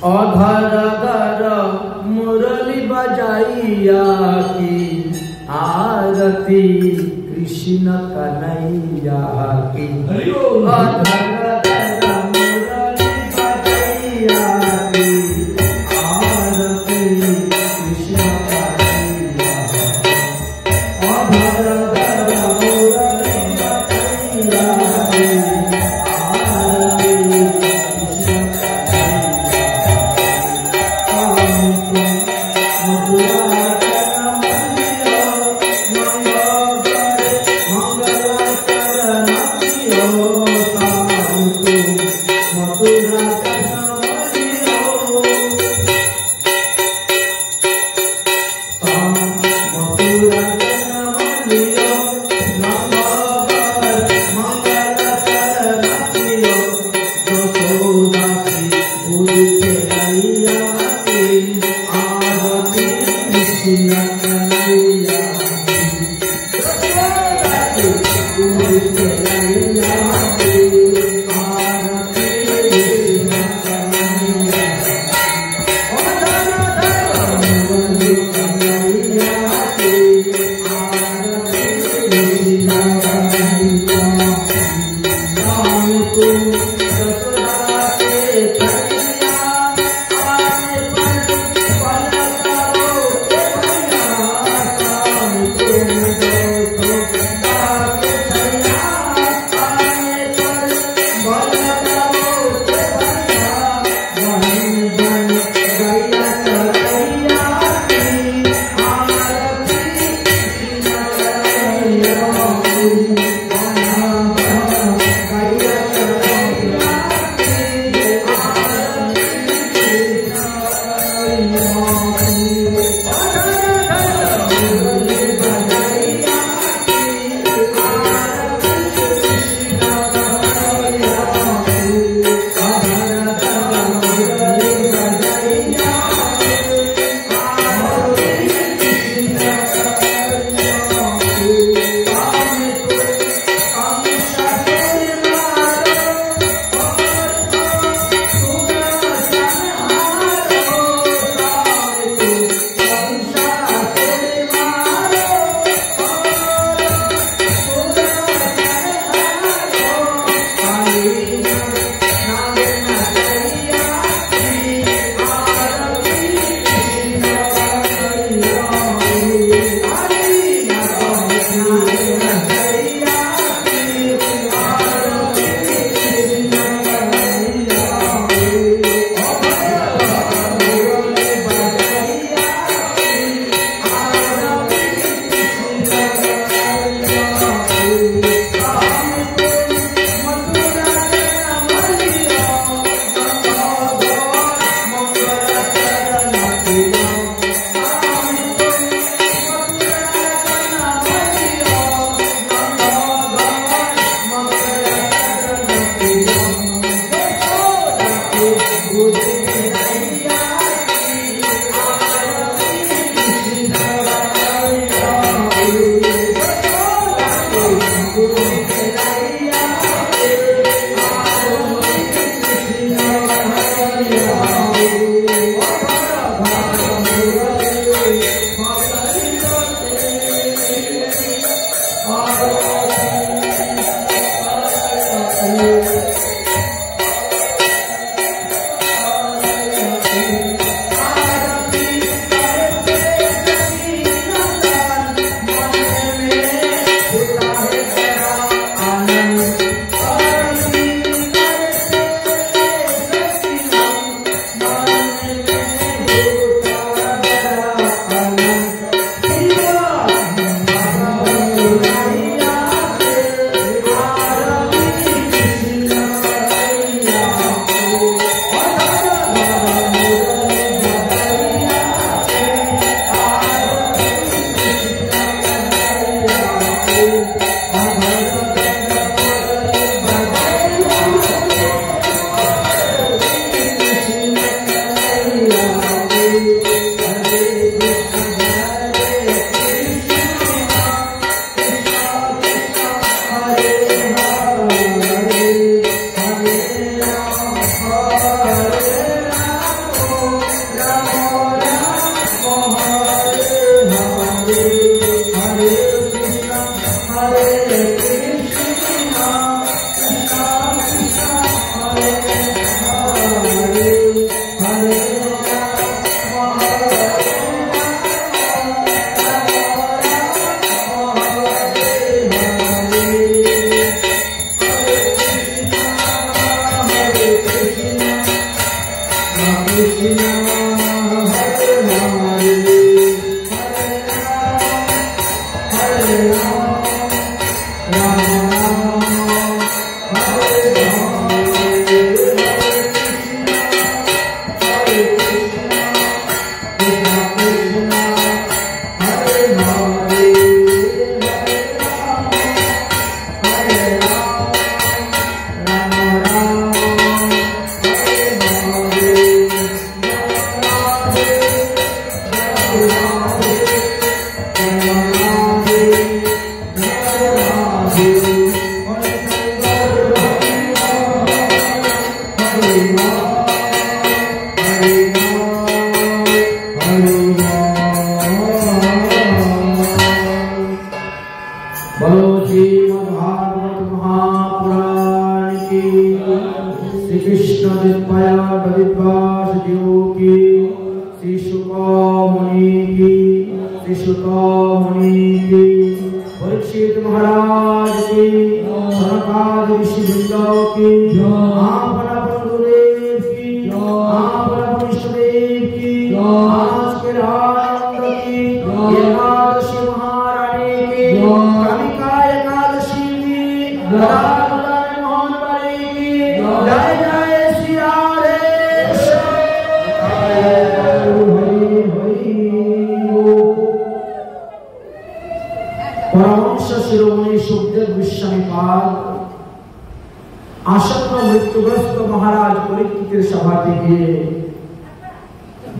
अधर मुरली बजाइया की आरती कृष्ण कन्हैया की। अधर मुरली बजाइया की आरती कृष्ण कन्हैया। अधर मुरली बजाइया की आरती कृष्ण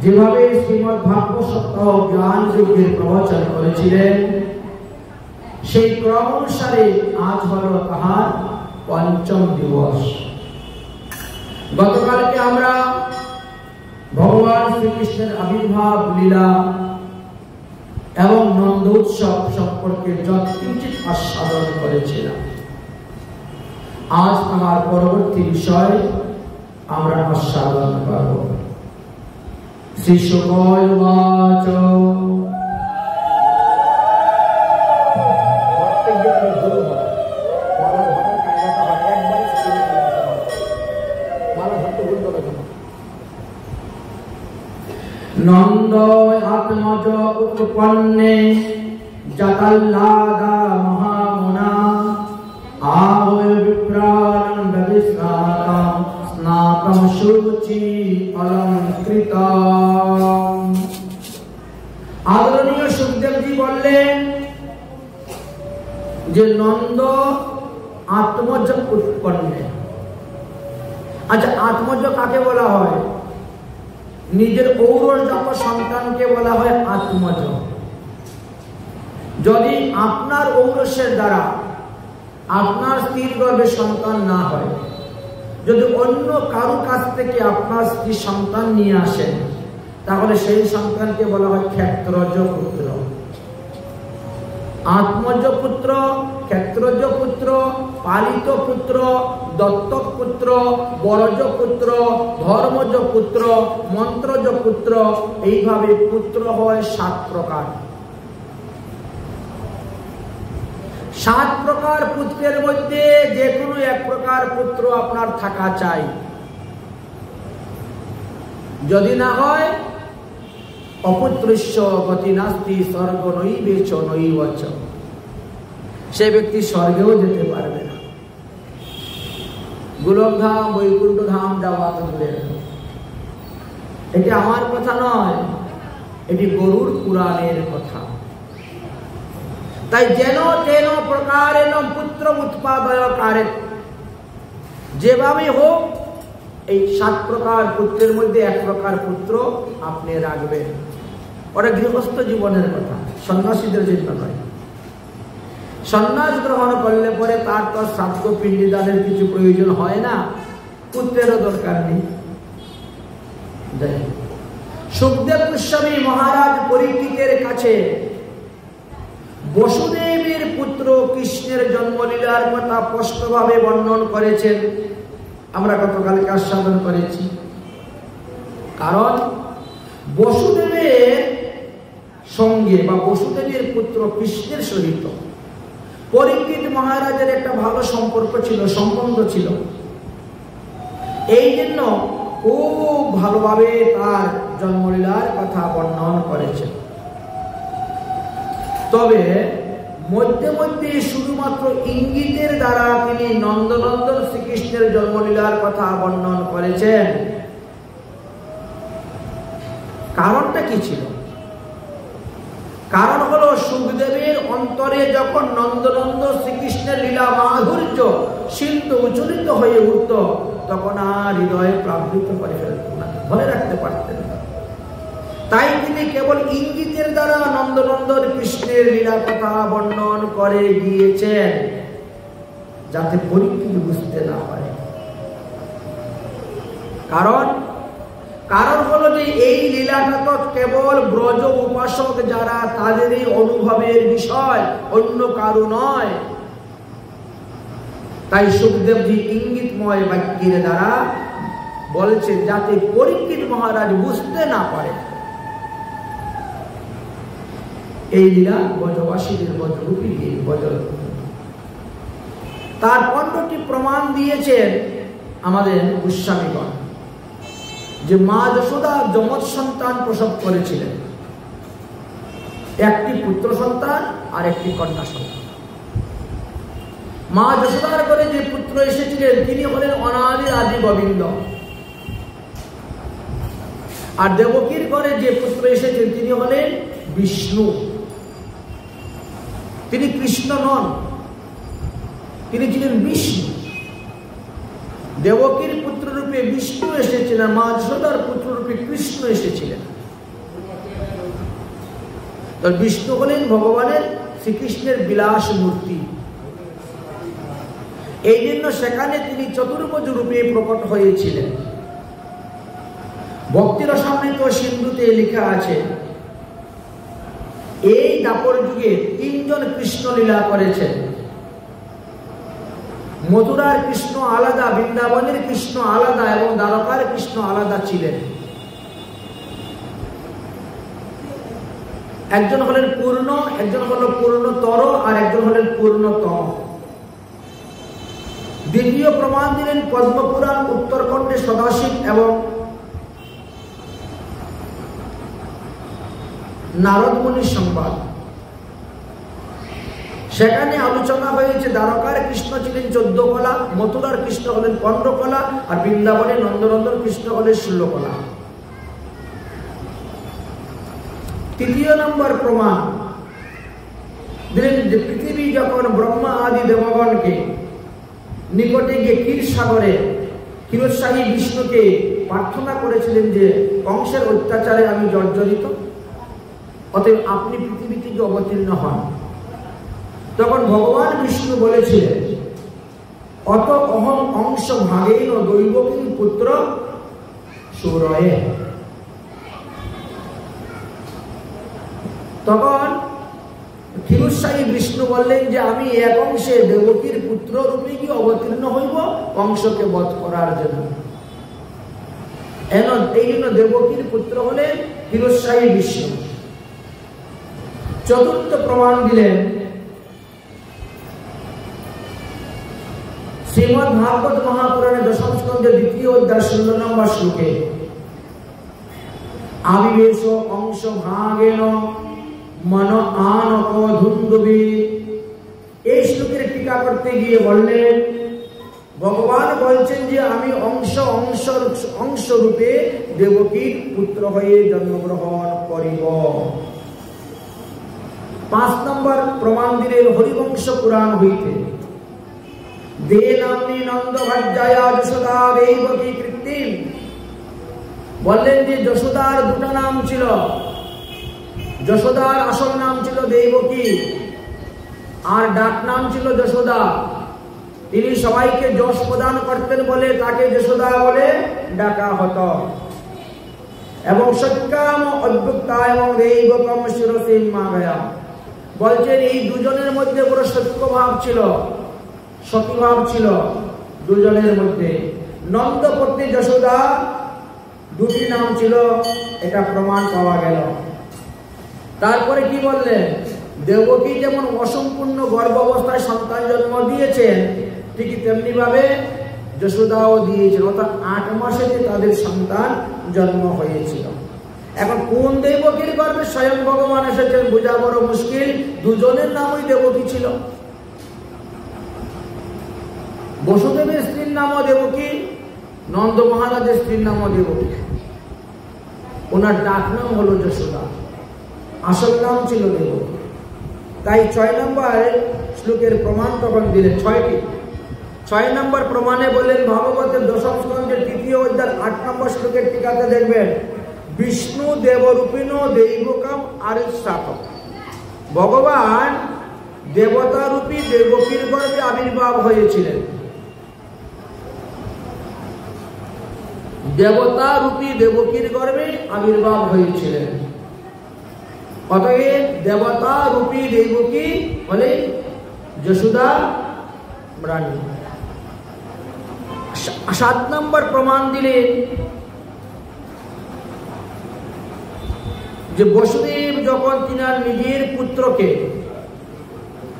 যেভাবে শ্রীমদ ভাগবত সপ্তাহ জ্ঞান যজ্ঞের প্রবচন করেছিলেন সেই ক্রম অনুসারে আজ হলো তাহার পঞ্চম দিবস। গতকালকে আমরা ভগবান শ্রীকৃষ্ণের আবির্ভাব লীলা এবং নন্দ উৎসব সম্পর্কে যৎকিঞ্চিৎ আস্বাদন করেছিলাম। আজ আমার পরবর্তী বিষয় আমরা আস্বাদন করব। শ্রী শুক উবাচ নন্দ আত্মজ উৎপন্নে জাতাল্লাদা মহামুনা আবয় বিপ্রানন্দ বিস্নাতম স্নাতম শুচি অলঙ্কৃতম। আদরণীয় সুখদেবজি বললেন যে নন্দ আত্মজ উৎপন্নে। আচ্ছা, আত্মজ কাকে বলা হয়? নিজের ঔরসজাত সন্তানকে বলা হয় আত্মজ। যদি আপনার ঔরসের দ্বারা আপনার স্ত্রীর গর্ভে সন্তান না হয়, যদি অন্য কারো কাছ থেকে আপনার স্ত্রী সন্তান নিয়ে আসেন, তাহলে সেই সন্তানকে বলা হয় ক্ষেত্রজ পুত্র। আত্মজ পুত্র, ক্ষেত্রজ পুত্র, পালিত পুত্র, দত্তক পুত্র, বরজ পুত্র, ধর্মজ পুত্র, মন্ত্রজ পুত্র, এইভাবে পুত্র হয় 7 প্রকার। 7 প্রকার পুত্রের মধ্যে যে কোনো এক প্রকার পুত্র আপনার থাকা চাই। যদি না হয় অপুত্রস্য গতি নাস্তি স্বর্গ নৈবেচ নৈবচ, সে ব্যক্তি স্বর্গেও যেতে পারবে না। গোলকধাম বৈকুণ্ঠ ধাম যাওয়া দূরের। এটি আমার কথা নয়, এটি গরুড় পুরাণের কথা। তাই যেন তেন প্রকারেণ পুত্র উৎপাদয় কারে, যেভাবে হোক এই 7 প্রকার পুত্রের মধ্যে 1 প্রকার পুত্র আপনি রাখবেন। ওটা গৃহস্থ জীবনের কথা, সন্ন্যাসীদের জন্য নয়। সন্ন্যাস গ্রহণ করলে পরে তার তো শ্রাদ্ধ পিণ্ডিদানের কিছু প্রয়োজন হয় না, পুত্রেরও দরকার নেই। সুখদেব গোস্বামী মহারাজ পরীক্ষিতের কাছে বসুদেবের পুত্র কৃষ্ণের জন্মলীলার কথা স্পষ্টভাবে বর্ণন করেছেন। আমরা গতকালকে আস্বাদন করেছি। কারণ বসুদেবের সঙ্গে বা বসুদেবের পুত্র কৃষ্ণের সহিত পরীক্ষিত মহারাজের একটা ভালো সম্পর্ক ছিল, সম্বন্ধ ছিল। এই জন্য খুব ভালোভাবে তার জন্মলীলার কথা বর্ণন করেছেন। তবে মধ্যে মধ্যে শুধুমাত্র ইঙ্গিতের দ্বারা তিনি নন্দনন্দন শ্রীকৃষ্ণের জন্মলীলার কথা বর্ণন করেছেন। কারণটা কি ছিল? কারণ হলো সুখদেবের অন্তরে যখন নন্দনন্দ শ্রীকৃষ্ণের লীলা মাধুর্য সিন্ধু উচ্চরিত হয়ে উঠত, তখন আর হৃদয়ে প্লাবিত করে ফেলতেন না, ধরে রাখতে পারতেন না। তাই তিনি কেবল ইঙ্গিতের দ্বারা নন্দনন্দন কৃষ্ণের লীলা কথা বর্ণন করে গিয়েছেন, যাতে পরীক্ষিত বুঝতে না পারে। কারণ হলো যে এই লীলাটা তো কেবল ব্রজ উপাসক যারা তাদেরই অনুভবের বিষয়, অন্য কারো নয়। তাই সুখদেবজি ইঙ্গিতময় বাক্যের দ্বারা বলছেন যাতে পরীক্ষিত মহারাজ বুঝতে না পারে এই লীলা ব্রজবাসীদের ব্রজরূপী ব্রজ। তার 15টি প্রমাণ দিয়েছেন আমাদের গোস্বামীগণ যে মা যশোদা যমজ সন্তান প্রসব করেছিলেন, একটি পুত্র সন্তান আর একটি কন্যা সন্তান। মা যশোদার ঘরে যে পুত্র এসেছিলেন তিনি হলেন অনাদি আদি গোবিন্দ, আর দেবকীর ঘরে যে পুত্র এসেছেন তিনি হলেন বিষ্ণু। তিনি কৃষ্ণ নন, তিনি ছিলেন বিষ্ণু। দেবকীর পুত্র রূপে বিষ্ণু এসেছিলেন, মা যশোদার পুত্র রূপে কৃষ্ণ এসেছিলেন। তো বিষ্ণু হলেন ভগবানের শ্রীকৃষ্ণের বিলাস মূর্তি, এই জন্য সেখানে তিনি চতুর্ভুজ রূপে প্রকট হয়েছিলেন। ভক্তি রসামৃত সিন্ধুতে লেখা আছে এই দাপর যুগে 3 জন কৃষ্ণ লীলা করেছেন। মথুরার কৃষ্ণ আলাদা, বৃন্দাবনের কৃষ্ণ আলাদা এবং দ্বারকার কৃষ্ণ আলাদা ছিলেন। একজন হলেন পূর্ণ, একজন হল পূর্ণতর, আর একজন হলেন পূর্ণতম। দ্বিতীয় প্রমাণ দিলেন পদ্মপুরাণ উত্তরখণ্ডে সদাশিব এবং নারদ মুনির সংবাদ। সেখানে আলোচনা হয়েছে দ্বারকার কৃষ্ণ ছিলেন 14 কলা, মথুরার কৃষ্ণ হলেন 15 কলা, আর বৃন্দাবনে নন্দনন্দন কৃষ্ণ হলেন 16 কলা। তৃতীয় নম্বর প্রমাণ দিলেন যে পৃথিবী যখন ব্রহ্মা আদি দেবগণকে নিকটে গিয়ে ক্ষীর সাগরে ক্ষীরোৎসাহী বিষ্ণুকে প্রার্থনা করেছিলেন যে কংসের অত্যাচারে আমি জর্জরিত, অতএব আপনি পৃথিবী থেকে অবতীর্ণ হন। তখন ভগবান বিষ্ণু বলেছিলেন অত অহং অংশ ভাগেন দৈবকী পুত্র সৌরয়ে। তখন ক্ষীরোৎসাহী বিষ্ণু বললেন যে আমি এক অংশে দেবকীর পুত্র রূপে কি অবতীর্ণ হইব কংসকে বধ করার জন্য। এই জন্য দেবকীর পুত্র হলেন ক্ষীরোৎসাহী বিষ্ণু। চতুর্থ প্রমাণ দিলেন শ্রীমদ ভাগবত মহাপুরাণে দশম স্কন্ধে 2য় অধ্যায় 16 নম্বর শ্লোকে আবিবেশ অংশ ভাগেন মন আনক ধুন্দুবি, এই শ্লোকের টিকা করতে গিয়ে বললেন ভগবান বলছেন যে আমি অংশ রূপে দেবকীর পুত্র হয়ে জন্মগ্রহণ করিব। 5 নম্বর প্রমাণ দিলেন হরিবংশ পুরাণ হইতে দে নামনি নন্দ ভাজ্যায়া যশোদা দেবকী কৃত্রিম। বললেন যে যশোদার 2টা নাম ছিল, যশোদার আসল নাম ছিল দেবকী আর ডাক নাম ছিল যশোদা। তিনি সবাইকে যশ প্রদান করতেন বলে তাকে যশোদা বলে ডাকা হতো। এবং সত্যকাম অদ্ভুতা এবং দেবকম শিরসে মা গয়া। বলছেন এই দুজনের মধ্যে বড় সত্য ভাব ছিল, সতীভাব ছিল দুজনের মধ্যে। নন্দপত্নী যশোদা 2টি নাম ছিল, এটা প্রমাণ পাওয়া গেল। তারপরে কি বললেন দেবকী যেমন অসম্পূর্ণ গর্ভ অবস্থায় সন্তান জন্ম দিয়েছেন ঠিক তেমনি ভাবে যশোদাও দিয়েছেন, অর্থাৎ 8 মাসে তাদের সন্তান জন্ম হয়েছিল। এখন কোন দেবকীর গর্ভে স্বয়ং ভগবান এসেছেন বোঝা বড় মুশকিল। দুজনের নামই দেবকী ছিল। বসুদেবের স্ত্রীর নামও দেবকী, নন্দ মহারাজের স্ত্রীর নামও দেবকী। ওনার ডাক নাম হলো যশোদা, আসল নাম ছিল দেবকী। তাই 6 নম্বর শ্লোকের প্রমাণ তখন দিলেন 6টি। 6 নম্বর প্রমাণে বললেন ভাগবতের দশম স্কন্ধের 3য় অধ্যায় 8 নম্বর শ্লোকের টিকাতে দেখবেন বিষ্ণু দেবরূপিণ দৈবকম আরিষ্টাত। ভগবান দেবতারূপী দেবকীর গর্ভে আবির্ভাব হয়েছিলেন। দেবতা রূপী দেবকীর গর্ভে আবির্ভাব হয়েছিলেন। অতএব দেবতা রূপী দেবকী হলে যশোদা রানী। 7 নম্বর প্রমাণ দিলেন যে বসুদেব যখন তিনার নিজের পুত্রকে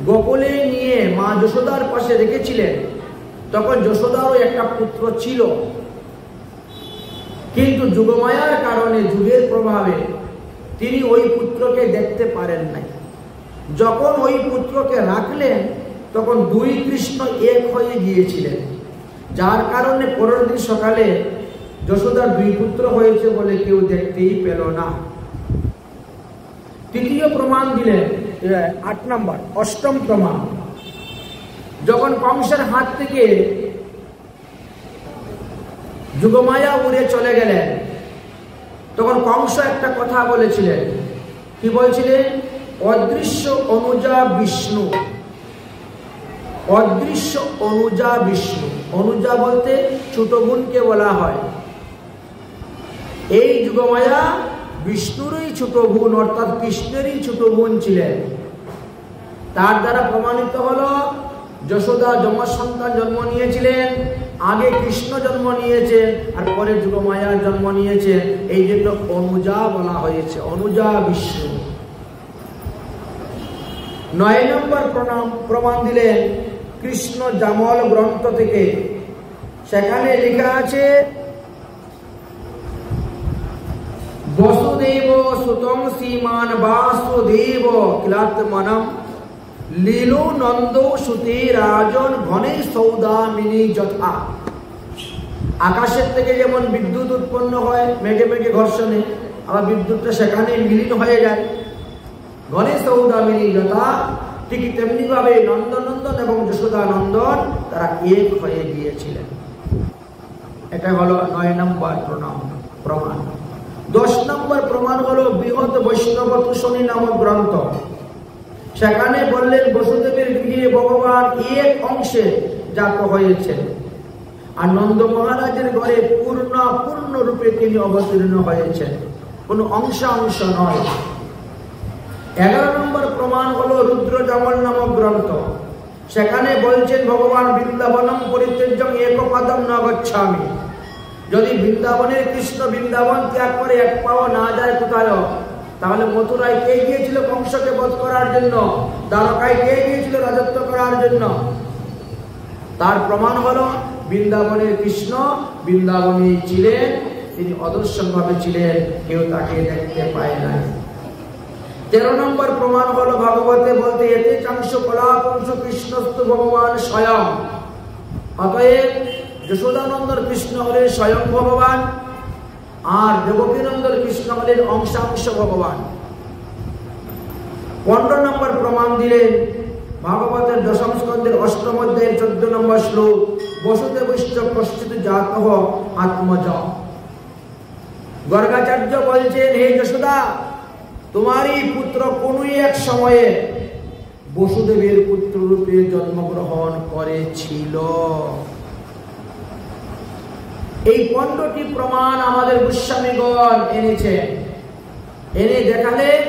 গোকুলে নিয়ে মা যশোদার পাশে রেখেছিলেন, তখন যশোদারও একটা পুত্র ছিল, কিন্তু যুগমায়ার কারণে, যুগের প্রভাবে তিনি ওই পুত্রকে দেখতে পারেন নাই। যখন ওই পুত্রকে রাখলেন তখন 2 কৃষ্ণ এক হয়ে গিয়েছিলেন, যার কারণে পরের দিন সকালে যশোদার 2 পুত্র হয়েছে বলে কেউ দেখতেই পেল না। তৃতীয় প্রমাণ দিলেন 8 নম্বর, 8ম প্রমাণ। যখন কংসের হাত থেকে যুগমায়া উড়ে চলে গেলেন, তখন কংস একটা কথা বলেছিলেন। কি বলছিলেন? অদৃশ্য অনুজা বিষ্ণু। অদৃশ্য অনুজা বিষ্ণু। অনুজা বলতে ছোট বোনকে বলা হয়। এই যুগমায়া বিষ্ণুরই ছোট বোন, অর্থাৎ কৃষ্ণেরই ছোট বোন ছিলেন। তার দ্বারা প্রমাণিত হলো যশোদা যমজ সন্তান জন্ম নিয়েছিলেন, আগে কৃষ্ণ জন্ম নিয়েছে আর পরে যুগমায়ার জন্ম নিয়েছে, এই জন্য অনুজা বলা হয়েছে, অনুজা বিষ্ণু। 9 নম্বর প্রমাণ দিলেন কৃষ্ণ জামল গ্রন্থ থেকে। সেখানে লেখা আছে বসুদেব সুতং শ্রীমান বাসুদেব কিলাত্মনম লীলো নন্দ সুতে রাজন ঘনে সৌদামিনী যথা। আকাশের থেকে যেমন বিদ্যুৎ উৎপন্ন হয় মেঘে মেঘে ঘর্ষণে, আবার বিদ্যুৎটা সেখানে মিলিত হয়ে যায়, ঘনে সৌদামিনী যথা, ঠিক তেমনি ভাবে নন্দনন্দন এবং যশোদা নন্দন তারা এক হয়ে গিয়েছিলেন। এটা হলো 9 নম্বর প্রমাণ। 10 নম্বর প্রমাণ হলো বৃহৎ বৈষ্ণব তুষণী নামক গ্রন্থ। সেখানে বললেন বসুদেবের গৃহে ভগবান এক অংশে জাত হয়েছেন, আর নন্দ মহারাজের ঘরে পূর্ণ রূপে তিনি অবতীর্ণ হয়েছেন, কোন অংশ নয়। 11 নম্বর প্রমাণ হলো রুদ্র জামল নামক গ্রন্থ। সেখানে বলছেন ভগবান বৃন্দাবনম পরিত্যজ্যং একপাদম ন গচ্ছামি। যদি বৃন্দাবনের কৃষ্ণ বৃন্দাবন ত্যাগ করে এক পাও না যায় কোথায়, তাহলে মথুরায় কে গিয়েছিল কংসকে বধ করার জন্য? দ্বারকায় কে গিয়েছিল রাজত্ব করার জন্য? তার প্রমাণ হলো বৃন্দাবনের কৃষ্ণ বৃন্দাবনে ছিলেন, তিনি অদর্শন ভাবে ছিলেন, কেউ তাকে দেখতে পায় নাই। 13 নম্বর প্রমাণ হলো ভাগবতে বলতে এতে চাংশ কলাপংশ কৃষ্ণস্তু ভগবান স্বয়ং। অতএব যশোদানন্দর কৃষ্ণ হলেন স্বয়ং ভগবান, আর দেবকীনন্দর কৃষ্ণ হলেন অংশাংশ ভগবান। 15 নম্বর প্রমাণ দিলেন ভাগবতের 10ম স্কন্ধের 8ম অধ্যায়ের 14 নম্বর শ্লোক, বসুদেবশ্চ কশ্চিৎ জাতঃ আত্মজ। গর্গাচার্য বলছেন, হে যশোদা, তোমারই পুত্র কোন এক সময়ে বসুদেবের পুত্র রূপে জন্মগ্রহণ করেছিল। এই 15টি প্রমাণ আমাদের গোস্বামীগণ এনেছে। এনে দেখালেন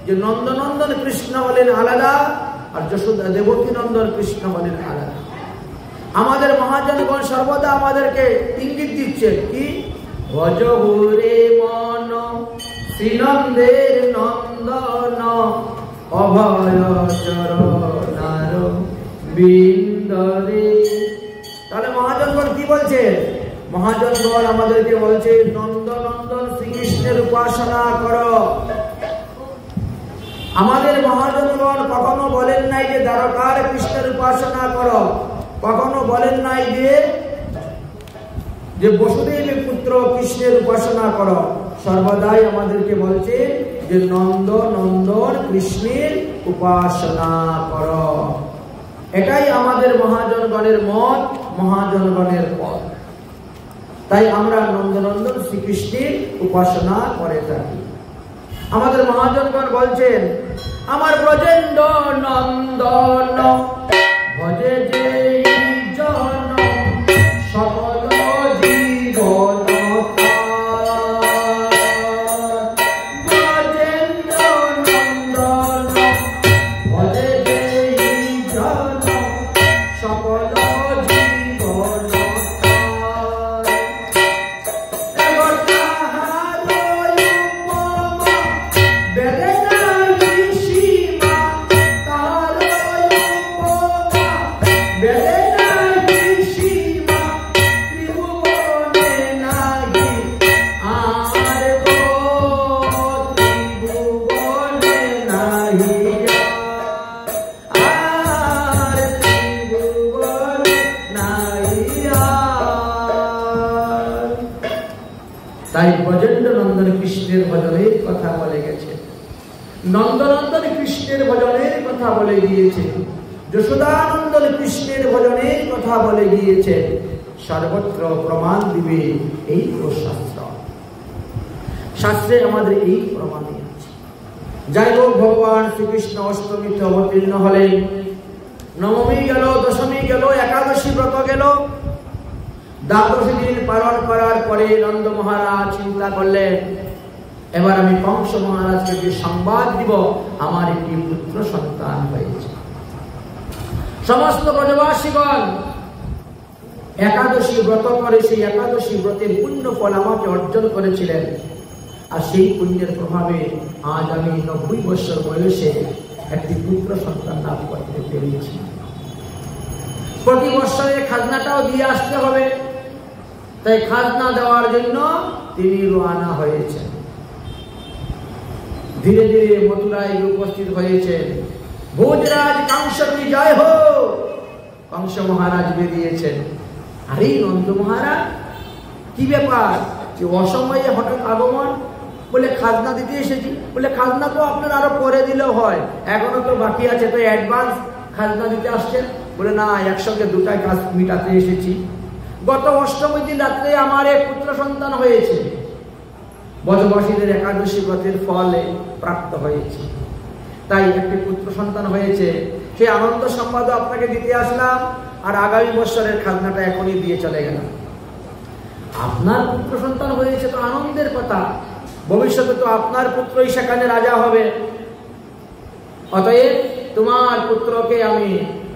যে নন্দনন্দন কৃষ্ণ হলেন আলাদা, আর যশোদা দেবকী নন্দন কৃষ্ণ হলেন আলাদা। আমাদের মহাজনগণ সর্বদা আমাদেরকে ইঙ্গিত দিচ্ছে কি, ভজ রে মন শ্রীনন্দের নন্দন অভয় চরণার বিন্দরে। তাহলে মহাজনগণ কি বলছে? মহাজনগণ আমাদেরকে বলছে নন্দনন্দন শ্রীকৃষ্ণের উপাসনা করো। আমাদের মহাজনগণ কখনো বলেন নাই যে দ্বারকার কৃষ্ণের উপাসনা করো, কখনো বলেন নাই যে বসুদেবের পুত্র কৃষ্ণের উপাসনা করো। সর্বদাই আমাদেরকে বলছে যে নন্দন কৃষ্ণের উপাসনা করো। এটাই আমাদের মহাজনগণের মত, মহাজনগণের পথ। তাই আমরা নন্দনন্দন শ্রীকৃষ্ণের উপাসনা করে থাকি। আমাদের মহাজনগণ বলছেন, আমার ব্রজেন্দ্র নন্দন ভজে যে জন সকল জীবন তাই ব্রজেন্দ্র নন্দন কৃষ্ণের ভজনের কথা বলে গেছে, নন্দনন্দন কৃষ্ণের ভজনের কথা বলে গিয়েছে, যশোদানন্দন কৃষ্ণের ভজনের কথা বলে গিয়েছে। সর্বত্র প্রমাণ দিবে এই শাস্ত্র, শাস্ত্রে আমাদের এই প্রমাণ আছে। যাই হোক, ভগবান শ্রীকৃষ্ণ অষ্টমীতে অবতীর্ণ হলেন, নবমী গেল, দশমী গেল, একাদশী ব্রত গেল, দ্বাদশী দিন পালন করার পরে নন্দ মহারাজ চিন্তা করলেন, এবার আমি কংস মহারাজকে যে সংবাদ দিব আমার একটি পুত্র সন্তান হয়েছে। সমস্ত ব্রজবাসীগণ একাদশী ব্রত করে সেই একাদশী ব্রতের পুণ্য ফল আমাকে অর্জন করেছিলেন, আর সেই পুণ্যের প্রভাবে আজ আমি 90 বছর বয়সে একটি পুত্র সন্তান লাভ করতে পেরেছি। প্রতি বছরে খাজনাটাও দিয়ে আসতে হবে, তাই খাজনা দেওয়ার জন্য তিনি রওনা হয়েছেন। ধীরে ধীরে মথুরায় উপস্থিত হয়েছেন। ভোজরাজ কংস কি জয় হো, কংস মহারাজ বেরিয়েছেন। আরে নন্দ মহারাজ, কি ব্যাপার যে অসময়ে হঠাৎ আগমন? বলে খাজনা দিতে এসেছি। বলে খাজনা তো আপনার আরো পরে দিলেও হয়, এখনো তো বাকি আছে, তো অ্যাডভান্স খাজনা দিতে আসছেন? বলে না, একসঙ্গে দুটাই কাজ মিটাতে এসেছি। গত অষ্টমী দিন রাত্রে আমার এক পুত্র সন্তান হয়েছে, ব্রজবাসীদের একাদশী ব্রতের ফলে প্রাপ্ত হয়েছে, তাই একটি পুত্র সন্তান হয়েছে, সেই আনন্দ সংবাদ আপনাকে দিতে আসলাম, আর আগামী বছরের খাজনাটা এখনই দিয়ে চলে গেলাম। আপনার পুত্র সন্তান হয়েছে তো আনন্দের কথা, ভবিষ্যতে তো আপনার পুত্রই সেখানে রাজা হবে, অতএব তোমার পুত্রকে আমি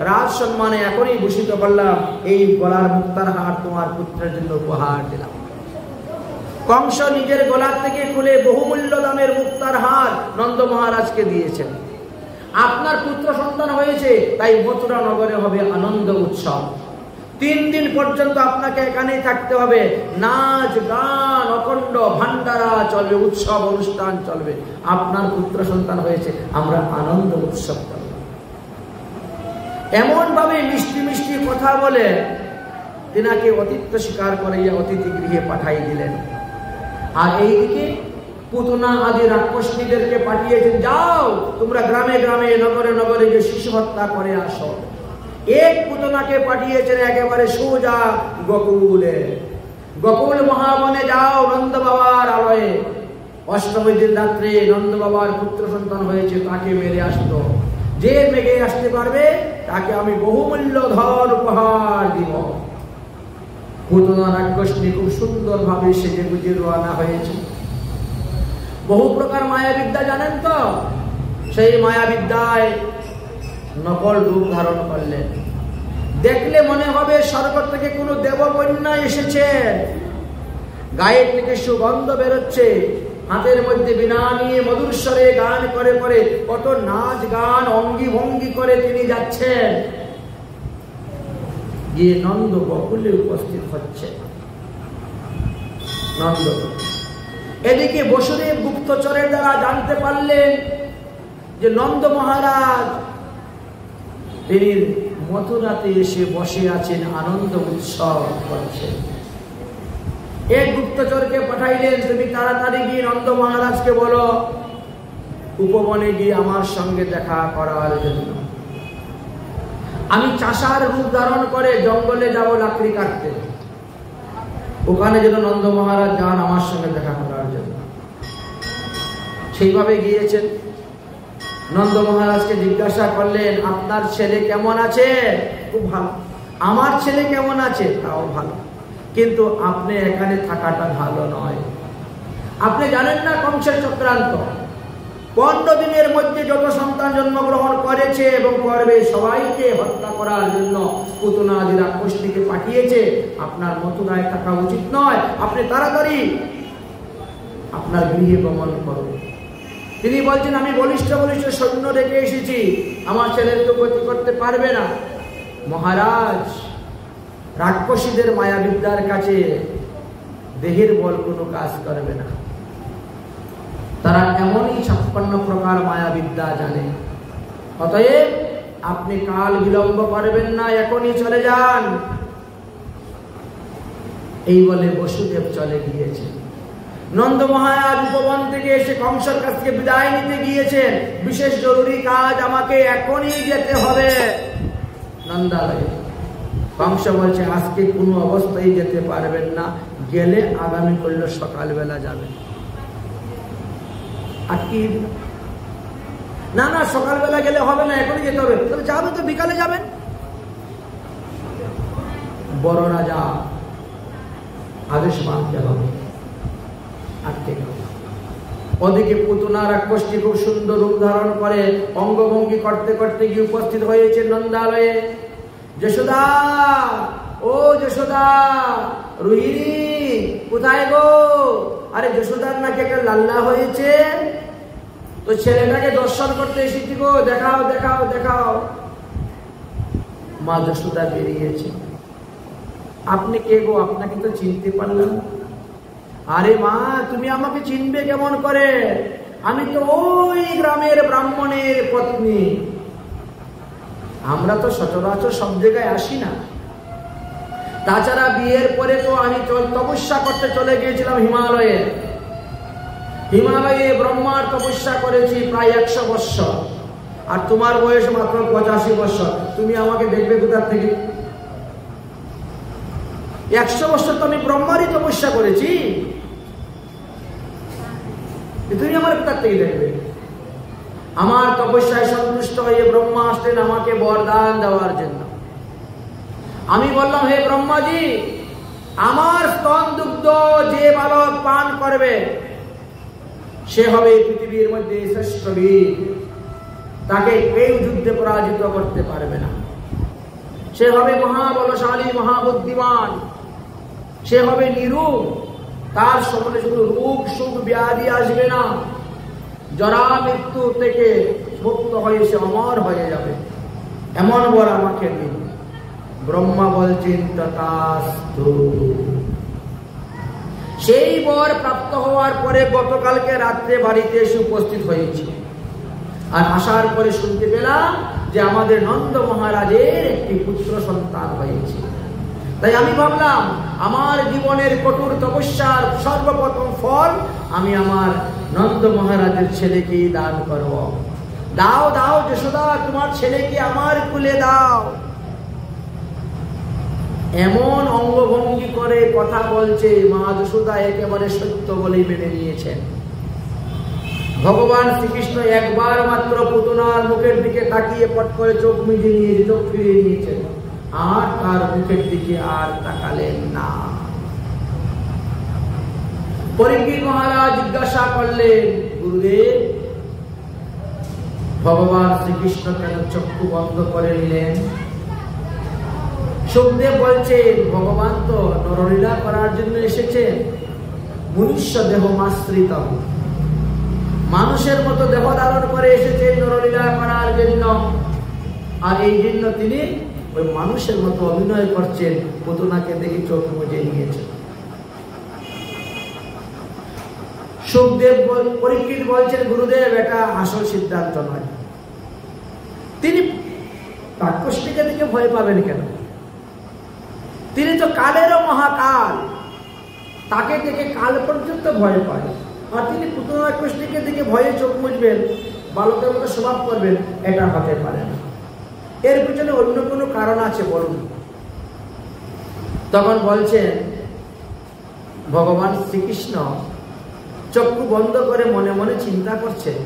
রাজ সম্মানে এখনই ভূষিত করলাম, এই গলার মুক্তার হার তোমার পুত্রের জন্য উপহার দিলাম। কংস নিজের গলার থেকে খুলে বহুমূল্য দামের মুক্তার হার নন্দ মহারাজকে দিয়েছেন। আপনার পুত্র সন্তান হয়েছে, তাই মথুরা নগরে হবে আনন্দ উৎসব। 3 দিন পর্যন্ত আপনাকে এখানেই থাকতে হবে, নাচ গান অখণ্ড ভান্ডারা চলবে, উৎসব অনুষ্ঠান চলবে। আপনার পুত্র সন্তান হয়েছে, আমরা আনন্দ উৎসব করব। এমন ভাবে মিষ্টি মিষ্টি কথা বলে তিনাকে অতিথ্য স্বীকার করাইয়া অতিথি গৃহে পাঠাই দিলেন। আর এইদিকে পুতনা আদি রাক্ষসীদেরকে পাঠিয়েছেন, যাও তোমরা গ্রামে গ্রামে নগরে নগরে যে শিশু হত্যা করে আসো। এক পুতনাকে পাঠিয়েছেন একেবারে সোজা গোকুলে, গোকুল মহাবনে যাও নন্দ বাবার আলয়ে। অষ্টমী দিন রাত্রে নন্দ বাবার পুত্র সন্তান হয়েছে, তাকে মেরে আসতো। যে মেঘে আসতে পারবে তাকে আমি বহুমূল্য ধন উপহার দিব। পুতনা রাক্ষসী খুব সুন্দর ভাবে সেজে গুজে রওনা হয়েছে। বহু প্রকার মায়াবিদ্যা জানেন তো, সেই মায়াবিদ্যায় নকল রূপ ধারণ করলেন। দেখলে মনে হবে স্বর্গ থেকে কোনো দেবকন্যা এসেছে, গায়ের থেকে সুগন্ধ বেরোচ্ছে, হাতের মধ্যে বীণা নিয়ে মধুর স্বরে গান করে করে কত নাচ গান অঙ্গি ভঙ্গি করে তিনি যাচ্ছেন। গিয়ে নন্দ গোকুলে উপস্থিত হচ্ছে। নন্দ এদিকে বসুদেব গুপ্তচরের দ্বারা জানতে পারলেন যে নন্দ মহারাজ তিনি মথুরাতে এসে বসে আছেন, আনন্দ উৎসব করছেন। এক গুপ্তচরকে পাঠাইলেন, তুমি তাড়াতাড়ি গিয়ে নন্দ মহারাজকে বলো উপবনে গিয়ে আমার সঙ্গে দেখা করার জন্য। আমি চাষার রূপ ধারণ করে জঙ্গলে যাব লাকড়ি কাটতে, ওখানে যেন নন্দ মহারাজ যান আমার সঙ্গে দেখা করার জন্য। সেইভাবে গিয়েছেন। নন্দ মহারাজকে জিজ্ঞাসা করলেন, আপনার ছেলে কেমন আছে? খুব ভালো। আমার ছেলে কেমন আছে? তাও ভালো। কিন্তু আপনি এখানে থাকাটা ভালো নয়। আপনি জানেন না কংসের চক্রান্ত, 15 দিনের মধ্যে যত সন্তান জন্মগ্রহণ করেছে এবং করবে সবাইকে হত্যা করার জন্য পুতনা আদি রাক্ষসীকে পাঠিয়েছে। আপনার মথুরায় থাকা উচিত নয়, আপনি তাড়াতাড়ি আপনার গৃহে গমন করুন। তিনি বলছেন, আমি বলিষ্ঠ বলিষ্ঠ সৈন্য রেখে এসেছি, আমার ছেলের তো গতি করতে পারবে না। মহারাজ, রাক্ষসীদের মায়াবিদ্যার কাছে দেহের বল কোনো কাজ করবে না। তারা এমনই 56 প্রকার মায়াবিদ্যা জানে। অতএব আপনি কাল বিলম্ব করবেন না, এখনই চলে যান। এই বলে বসুদেব চলে গিয়েছে। নন্দ মহারাজ উপবন থেকে এসে কংসের কাছ থেকে বিদায় নিতে গিয়েছেন, বিশেষ জরুরি কাজ, আমাকে এখনই যেতে হবে নন্দালয়ে। কংস বলছে আজকে কোনো অবস্থায় যেতে পারবেন না, গেলে আগামী করলে সকালবেলা যাবেন। আর কি না না সকালবেলা গেলে হবে না, এখনই যেতে হবে। তবে যাবেন তো বিকালে যাবেন। বড় রাজা আদেশ মানতে হবে। আর ঠিক ওদিকে পুতনা রাক্ষসটি খুব সুন্দর রূপ ধারণ করে অঙ্গভঙ্গি করতে করতে গিয়ে উপস্থিত হয়েছে নন্দালয়ে। যশোদা, ও যশোদা, রোহিণী কোথায় গো? আরে যশোদার নাকি একটা লাল্লা হয়েছে, তো ছেলেটাকে দর্শন করতে এসেছি গো, দেখাও দেখাও দেখাও। মা যশোদা বেরিয়েছে। আপনি কে গো? আপনাকে তো চিনতে পারলাম। আরে মা, তুমি আমাকে চিনবে কেমন করে? আমি তো ওই গ্রামের ব্রাহ্মণের পত্নী। আমরা তো সচরাচর সব জায়গায় আসি না। তাছাড়া বিয়ের পরে তো আমি তপস্যা করতে চলে গিয়েছিলাম হিমালয়ে। হিমালয়ে ব্রহ্মার তপস্যা করেছি প্রায় 100 বৎসর। আর তোমার বয়স মাত্র 85 বৎসর। তুমি আমাকে দেখবে কোথা থেকে? 100 বৎসর তো আমি ব্রহ্মারই তপস্যা করেছি, তুমি আমার কোথা থেকে দেখবে? আমার তপস্যায় সন্তুষ্ট হয়ে ব্রহ্মা আসলেন আমাকে বরদান দেওয়ার জন্য। আমি বললাম, হে ব্রহ্মাজি, আমার স্তন দুগ্ধ যে বালক পান করবে সে হবে পৃথিবীর মধ্যে শ্রেষ্ঠ বীর। তাকে কেউ যুদ্ধে পরাজিত করতে পারবে না। সে হবে মহাবলশালী, মহাবুদ্ধিমান। সে হবে নিরূপ। তার সামনে শুধু রোগ সুখ ব্যাধি আসবে না, জরা মৃত্যু থেকে মুক্ত হয়ে সে অমর হয়ে যাবে। এমন বর আমাকে দিন। ব্রহ্মা বলছেন তথাস্তু। সেই বর প্রাপ্ত হওয়ার পরে গতকালকে রাত্রে বাড়িতে এসে উপস্থিত হয়েছি। আর আসার পরে শুনতে পেলাম যে আমাদের নন্দ মহারাজের একটি পুত্র সন্তান হয়েছে। তাই আমি ভাবলাম আমার জীবনের কঠোর তপস্যার সর্বপ্রথম ফল আমি আমার নন্দ মহারাজের ছেলেকে দান করব। দাও দাও যশোদা, তোমার ছেলেকে আমার কুলে দাও। এমন অঙ্গভঙ্গি করে কথা বলছে, মা যশোদা একেবারে সত্য বলেই মেনে নিয়েছেন। ভগবান শ্রীকৃষ্ণ একবার মাত্র পুতনার মুখের দিকে তাকিয়ে পট করে চোখ মিজে নিয়ে চোখ ফিরিয়ে নিয়েছেন, আর তার মুখের দিকে আর তাকালেন না। পরীক্ষিত মহারাজ জিজ্ঞাসা করলেন, গুরুদেব, ভগবান শ্রীকৃষ্ণ কেন চক্ষু বন্ধ করে নিলেন? সুখদেব বলছেন, ভগবান তো নরলীলা করার জন্য এসেছেন। মনুষ্য দেহ মাশ্রিত, মানুষের মতো দেহ ধারণ করে এসেছেন নরলীলা করার জন্য। আর এই জন্য তিনি ওই মানুষের মতো অভিনয় করছেন, পুতনাকে দেখে চোখ মুজে নিয়েছেন। সুখদেব পরীক্ষিত বলছেন, গুরুদেব, এটা আসল সিদ্ধান্ত নয়। তিনি কাকষ্টিকে দেখে ভয় পাবেন কেন? তিনি তো কালেরও মহাকাল, তাকে দেখে কাল পর্যন্ত ভয় পায়। আর তিনি পুতনা কাকষ্টিকে দেখে ভয়ে চোখ মুজবেন, বালকের মতো স্বভাব করবেন, এটা হতে পারে না। এর পিছনে অন্য কোনো কারণ আছে বলুন। তখন বলছেন, ভগবান শ্রীকৃষ্ণ চক্ষু বন্ধ করে মনে মনে চিন্তা করছেন,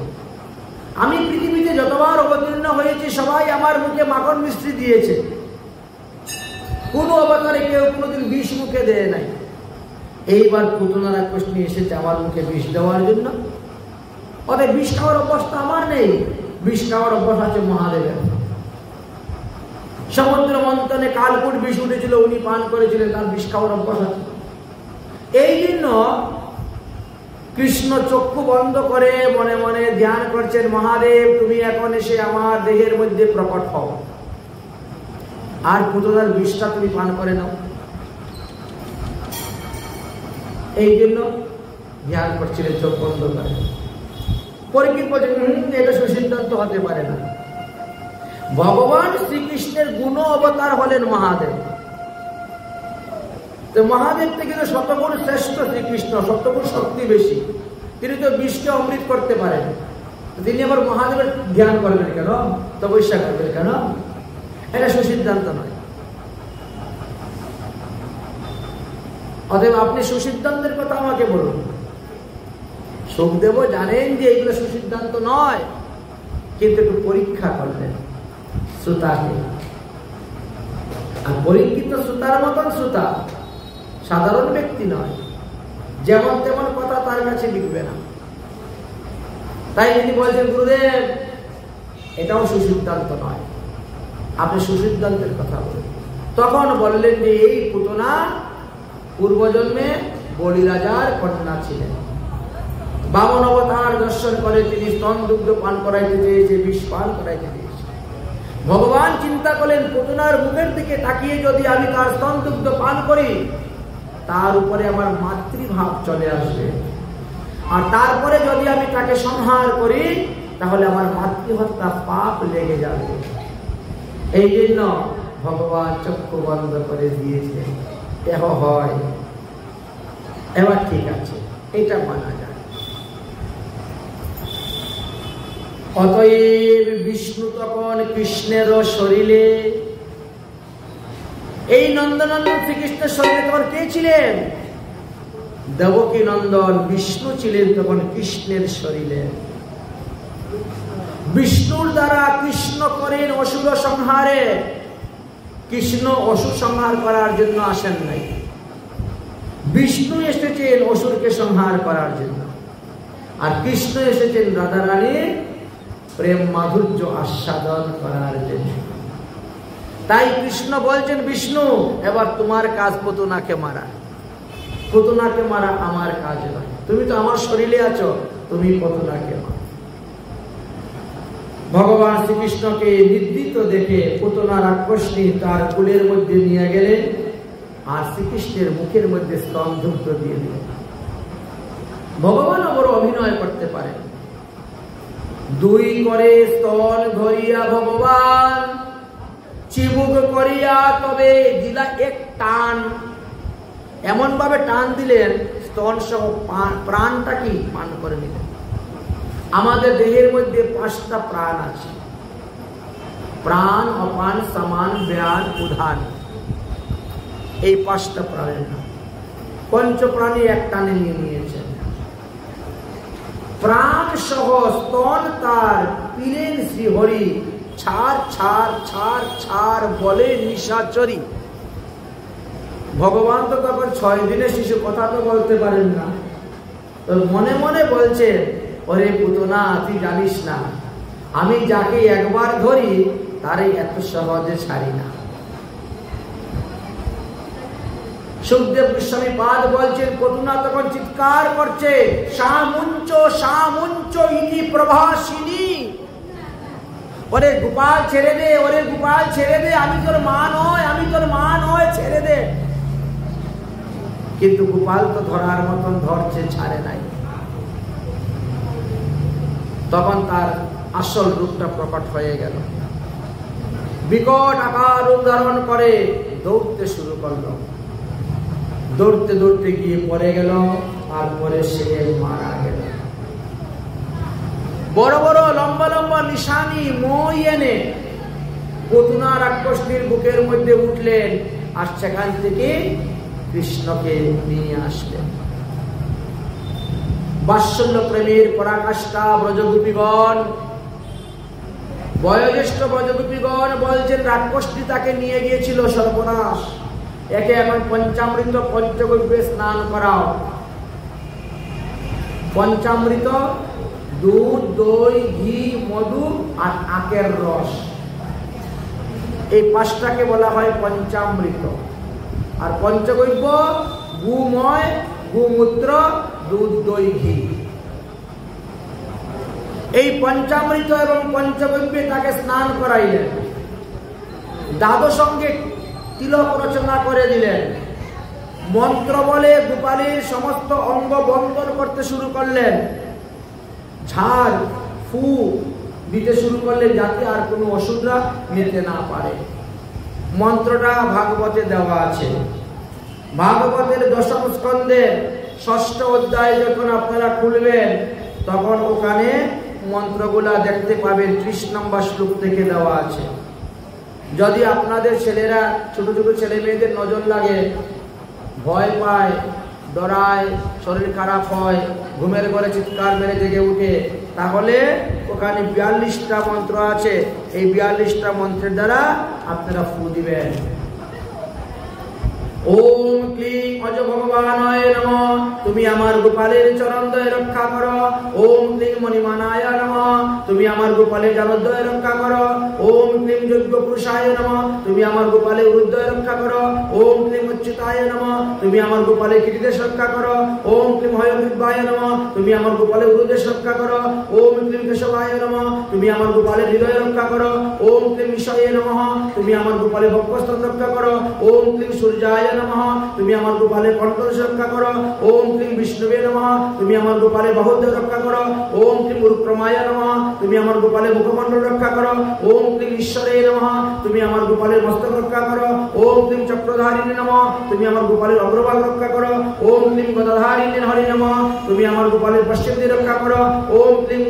আমি পৃথিবীতে যতবার অবতীর্ণ হয়েছি সবাই আমার মুখে মাখন মিষ্টি দিয়েছে, কোন অবতারে কেউ কোনোদিন বিষ মুখে দেয় নাই। এইবার পুতনা রাক্ষসী এসেছে আমার মুখে বিষ দেওয়ার জন্য। অতএব বিষ খাওয়ার অভ্যাসটা আমার নেই, বিষ খাওয়ার অভ্যাস আছে মহাদেবের। সমুদ্র মন্থনে কালকুট বিষ উঠেছিল, উনি পান করেছিলেন, তার বিষ খাওয়ার অভ্যাস আছে। এই জন্য কৃষ্ণ চক্ষু বন্ধ করে মনে মনে ধ্যান করছেন, মহাদেব তুমি এখন এসে আমার দেহের মধ্যে প্রকট হও, আর পুতনার বিষটা তুমি পান করে নাও। এই জন্য ধ্যান করছিলেন চোখ বন্ধ করে। পরীক্ষিত বলছেন, এটা সুসিদ্ধান্ত হতে পারে না। ভগবান শ্রীকৃষ্ণের গুণ অবতার হলেন মহাদেব। তো মহাদেব থেকে কিন্তু শতগুণ শ্রেষ্ঠ শ্রীকৃষ্ণ, শতগুণ শক্তি বেশি, তিনি তো বিষকে অমৃত করতে পারেন, তিনি আবার মহাদেবের ধ্যান করবেন কেন, তপস্যা করবেন কেন? এটা সুসিদ্ধান্ত নয়। অতএব আপনি সুসিদ্ধান্তের কথা আমাকে বলুন। সুখদেবও জানেন যে এগুলো সুসিদ্ধান্ত নয়, কিন্তু একটু পরীক্ষা করলেন শ্রোতাকে। আর পরীক্ষিত শ্রোতার মতন শ্রোতা, সাধারণ ব্যক্তি নয়, যেমন তেমন কথা তার কাছে লিখবে না। তাই তিনি বলছেন, গুরুদেব এটাও সুসিদ্ধান্ত নয়, আপনি সুসিদ্ধান্তের কথা বলেন। তখন বললেন যে এই পুতনা পূর্বজন্মে বলি রাজার কন্যা ছিলেন, বামন অবতার দর্শন করে তিনি স্তন দুগ্ধ পান করাইতে চেয়েছে, বিষ পান করাইতে চেয়েছে। ভগবান চিন্তা করলেন পুতনার মুখের দিকে তাকিয়ে যদি আমি তার স্তন দুগ্ধ পান করি, তার উপরে আমার মাতৃভাব চলে আসবে, আর তারপরে যদি আমি তাকে সংহার করি তাহলে আমার মাতৃহত্যা পাপ লেগে যাবে। এই জন্য ভগবান চক্ষু বন্ধ করে দিয়েছে। এহ হয়, এবার ঠিক আছে, এটা মানা যায়। অতএব বিষ্ণু তখন কৃষ্ণের শরীরে, এই নন্দনন্দন শ্রীকৃষ্ণের শরীরে তখন কে ছিলেন? দেবকী নন্দন বিষ্ণু ছিলেন তখন কৃষ্ণের শরীরে। বিষ্ণুর দ্বারা কৃষ্ণ করেন অসুর সংহারে। কৃষ্ণ অসুর সংহার করার জন্য আসেন নাই, বিষ্ণু এসেছেন অসুরকে সংহার করার জন্য, আর কৃষ্ণ এসেছেন রাধা রানীর প্রেম মাধুর্য আস্বাদন করার জন্য। তাই কৃষ্ণ বলছেন, বিষ্ণু এবার তোমার কাজ পুতনাকে মারা। পুতনাকে মারা আমার কাজ নয়, তুমি তো আমার শরীরে আছো, তুমি পুতনাকে মারা। ভগবান শ্রীকৃষ্ণকে নির্দিত দেখে পুতনা রাক্ষসী তার কুলের মধ্যে নিয়ে গেলেন, আর শ্রীকৃষ্ণের মুখের মধ্যে স্তন দুগ্ধ দিয়ে দিলেন। ভগবান বড় অভিনয় করতে পারেন। দুই করে স্তন ধরিয়া ভগবান চিবুক করিয়া তবে দিলা এক টান, এমন ভাবে টান দিলেন স্তন সহ প্রাণটা কি পান করে নিলেন। আমাদের দেহের মধ্যে 5টা প্রাণ আছে, প্রাণ, অপান, সমান, ব্যান, উদান। এই 5টা প্রাণের নাম। পঞ্চপ্রাণী এক টানে নিয়ে নিয়েছেন। প্রাণ সহ স্তন তার পীরেন শ্রীহরি, ছাড় ছাড় ছাড় ছাড় বলে নিশাচরী। ভগবান তো তখন 6 দিনের শিশু, কথা তো বলতে পারেন না, তো মনে মনে বলছেন, ওরে পুতনা তুই জানিস না, আমি যাকে একবার ধরি তারে এত সহজে ছাড়ি না। সুখদেব গোস্বামী পাদ বলছেন, পুতনা তখন চিৎকার করছে, সামুঞ্চ সামুঞ্চ ইতি প্রভাসিনী, ওরে গোপাল ছেড়ে দে, ওরে গোপাল ছেড়ে দে, আমি তোর মা নয়, আমি তোর মা নয়, ছেড়ে দে। কিন্তু গোপাল তো ধরার মতন ধরছে, ছাড়ে নাই। তখন তার আসল রূপটা প্রকট হয়ে গেল, বিকট আকার রূপ ধারণ করে দৌড়তে শুরু করলো। দৌড়তে দৌড়তে গিয়ে পড়ে গেল, আর পরে সে মারা গেল। বড় বড় লম্বা লম্বা নিশানি মই এনে পুতনা রাক্ষসীর বুকের মধ্যে উঠলেন, আর সেখান থেকে কৃষ্ণকে নিয়ে আসলেন। বাৎসল্য প্রেমের পরাকাষ্ঠা ব্রজগোপীগণ, বয়োজ্যেষ্ঠ ব্রজগোপীগণ বলছেন, রাক্ষসী তাকে নিয়ে গিয়েছিল সর্বনাশ, একে এখন পঞ্চামৃত পঞ্চগব্যে স্নান করাও। পঞ্চামৃত দুধ, দই, ঘি, মধু আর আখের রস, এই 5টাকে বলা হয় পঞ্চামৃত। আর পঞ্চগব্য গুময়, গোমূত্র, দুধ, দই, ঘি। এই পঞ্চামৃত এবং পঞ্চগব্যে তাকে স্নান করাইলেন। দ্বাদশঙ্গে তিলক রচনা করে দিলেন। মন্ত্র বলে গোপালের সমস্ত অঙ্গ বন্ধন করতে শুরু করলেন। ঝাড় ফু দিতে শুরু করলেন, যাতে আর কোনো অসুবিধা নিতে না পারে। মন্ত্রটা ভাগবতে দেওয়া আছে। ভাগবতের দশম স্কন্ধের 6ষ্ঠ অধ্যায় যখন আপনারা খুলবেন তখন ওখানে মন্ত্রগুলা দেখতে পাবেন 30 নম্বর শ্লোক থেকে দেওয়া আছে। যদি আপনাদের ছেলেরা, ছোট ছোট ছেলে মেয়েদের নজর লাগে, ভয় পায়, ডরায়, শরীর খারাপ হয়, ঘুমের ঘরে চিৎকার মেরে জেগে উঠে, তাহলে ওখানে 42টা মন্ত্র আছে। এই 42টা মন্ত্রের দ্বারা আপনারা ফু দিবেন। ওম ক্লিং অজ ভগবানায় নমঃ, তুমি আমার গোপালের চরণদ্বয় রক্ষা করো। ওম ক্লিং মণিমানায় নমঃ, তুমি আমার গোপালের জানদ্বয় রক্ষা করো। ওম ক্লিং যজ্ঞ পুরুষায় নমঃ, তুমি আমার গোপালের উরুদ্বয় রক্ষা করো। ওম ক্লিং উচ্চিতায় নমঃ, তুমি আমার গোপালের কীর্তিদেশ রক্ষা করো। ওম ক্লিং হয়গ্রীবায় নমঃ, তুমি আমার গোপালের উরুদেশ রক্ষা করো। ওম ক্লিং কেশবায় নমঃ, তুমি আমার গোপালের হৃদয় রক্ষা করো। ওম ক্লিং ঈশায় নমঃ, তুমি আমার গোপালের বক্ষস্থল রক্ষা করো। ওম ক্লিং সূর্যায় নমঃ, তুমি আমার গোপালের কণ্ঠদেশ রক্ষা করো। ওম ক্লিং বিষ্ণুবে নমঃ, তুমি আমার গোপালের বাহুদ্বয় রক্ষা করো। ওম ক্লিং উরুক্রমায় নমঃ, তুমি আমার গোপালের মুখমণ্ডল রক্ষা করো। ওম ক্লিং ঈশ্বরে নমঃ, তুমি আমার গোপালের মস্তক রক্ষা করো। ওম ক্লিং চক্রধারিণী নমঃ, তুমি আমার গোপালের অগ্রভাগ রক্ষা করো। ওম ক্লিং গদাধারিণী হরি নমঃ, তুমি আমার গোপালের পশ্চিম দিক রক্ষা করো। ওম ক্লিং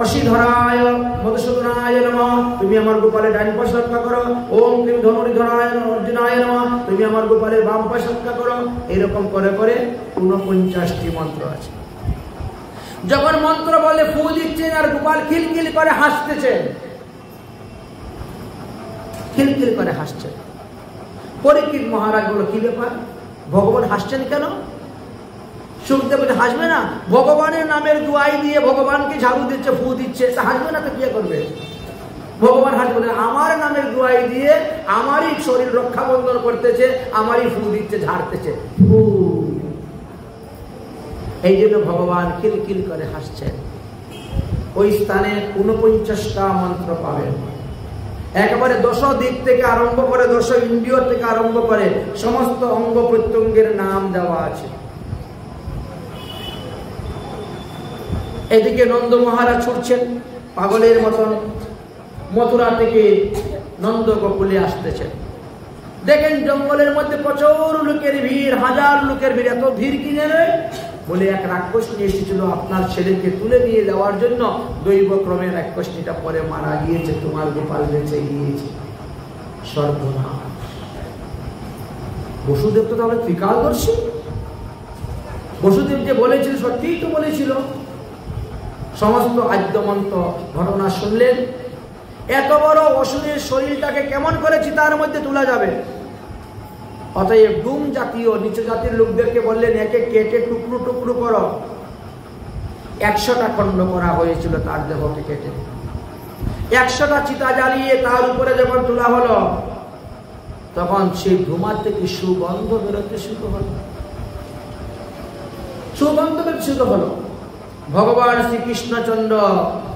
অশীধরায় মধুসূদনায় নমঃ, তুমি আমার গোপালের ডান পাশ রক্ষা করো। ওম ক্লিং ধনুর্ধরায় অর্জুনায় নমঃ, তুমি আমার গোপালের বাম পাশ রক্ষা করো। এরকম করে করে 49টি মন্ত্র আছে। যখন মন্ত্র বলে ফু দিচ্ছেন আর গোপাল খিলখিল করে হাসতেছেন, খিলখিল করে হাসছেন। পরীক্ষিত মহারাজ বলো, কি ব্যাপার, ভগবান হাসছেন কেন? শুনতে বলে হাসবে না? ভগবানের নামের দোয়াই দিয়ে ভগবানকে ঝাড়ু দিচ্ছে, ফু দিচ্ছে, তা হাসবে না তো কি করবে? ভগবান হাসবে না, আমার নামের দোয়াই দিয়ে আমারই শরীর রক্ষা বন্ধন করতেছে, আমারই ফু দিচ্ছে, ঝাড়তেছে। এই জন্য ভগবান কিলকিল করে হাসছেন। ওই স্থানে 49টা মন্ত্র পাবেন। একেবারে 10 দিক থেকে আরম্ভ করে, 10 ইন্দ্রিয় থেকে আরম্ভ করে সমস্ত অঙ্গ প্রত্যঙ্গের নাম দেওয়া আছে। এদিকে নন্দ মহারাজ ছুটছেন পাগলের মতন, মথুরা থেকে নন্দ গোকুলে আসতেছেন। দেখেন জঙ্গলের মধ্যে প্রচুর লোকের ভিড়, হাজার লোকের ভিড়। এত ভিড় কিনে বলে এক রাক্ষস নিয়ে এসেছিল আপনার ছেলেকে তুলে নিয়ে যাওয়ার জন্য। দৈবক্রমে রাক্ষসটিটা পরে মারা গিয়েছে, তোমার গোপাল বেঁচে গিয়েছে। সর্বনাশ! বসুদেব তো তাহলে ত্রিকালদর্শী। বসুদেব যে বলেছিল সত্যিই তো বলেছিল। সমস্ত আদ্যমন্ত ঘটনা শুনলেন। এত বড় অসুরের শরীরটাকে কেমন করে চিতার মধ্যে তোলা যাবে? অতএব ডুম জাতীয় নিচু জাতির লোকদেরকে বললেন, একে কেটে টুকরো টুকরো করো। 100টা খণ্ড করা হয়েছিল তার দেহকে কেটে। 100টা চিতা জ্বালিয়ে তার উপরে যখন তোলা হলো, তখন সেই ধুমার থেকে সুগন্ধ বেরোতে শুরু হলো। সুগন্ধ বেরোতে শুরু হলো। ভগবান শ্রীকৃষ্ণচন্দ্র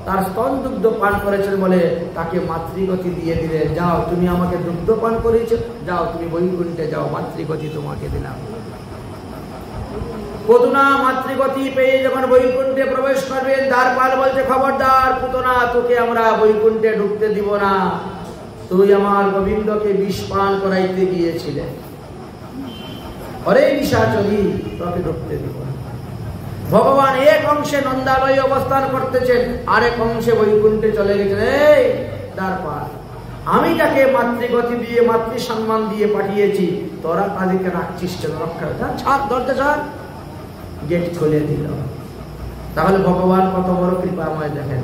তার স্তন দুগ্ধ পান করেছেন বলে তাকে মাতৃগতি দিয়ে দিলেন। যাও, তুমি আমাকে দুগ্ধ পান করেছ, যাও তুমি বৈকুণ্ঠে যাও, মাতৃগতি তোমাকে দিলাম। পুতনা মাতৃগতি পেয়ে যখন বৈকুণ্ঠে প্রবেশ করবেন, দ্বারপাল বলছে, খবরদার পুতনা, তোকে আমরা বৈকুণ্ঠে ঢুকতে দিব না। তুই আমার গোবিন্দকে বিষ পান করাইতে গিয়েছিলে, অরে নিশাচরী, তোকে ঢুকতে দিব না। ভগবান এক অংশে নন্দালয়ে অবস্থান করতেছেন, আরেক অংশে বৈকুণ্ঠে চলে গেছেন। এই দ্বারপাল, আমি যাকে মাতৃগতি দিয়ে মাতৃ সম্মান দিয়ে পাঠিয়েছি, তোরা তাদেরকে রাখছিস কেন? রক্ষা ছাড়, দরজা ছাড়। গেট খুলে দিল। তাহলে ভগবান কত বড় কৃপাময় দেখেন।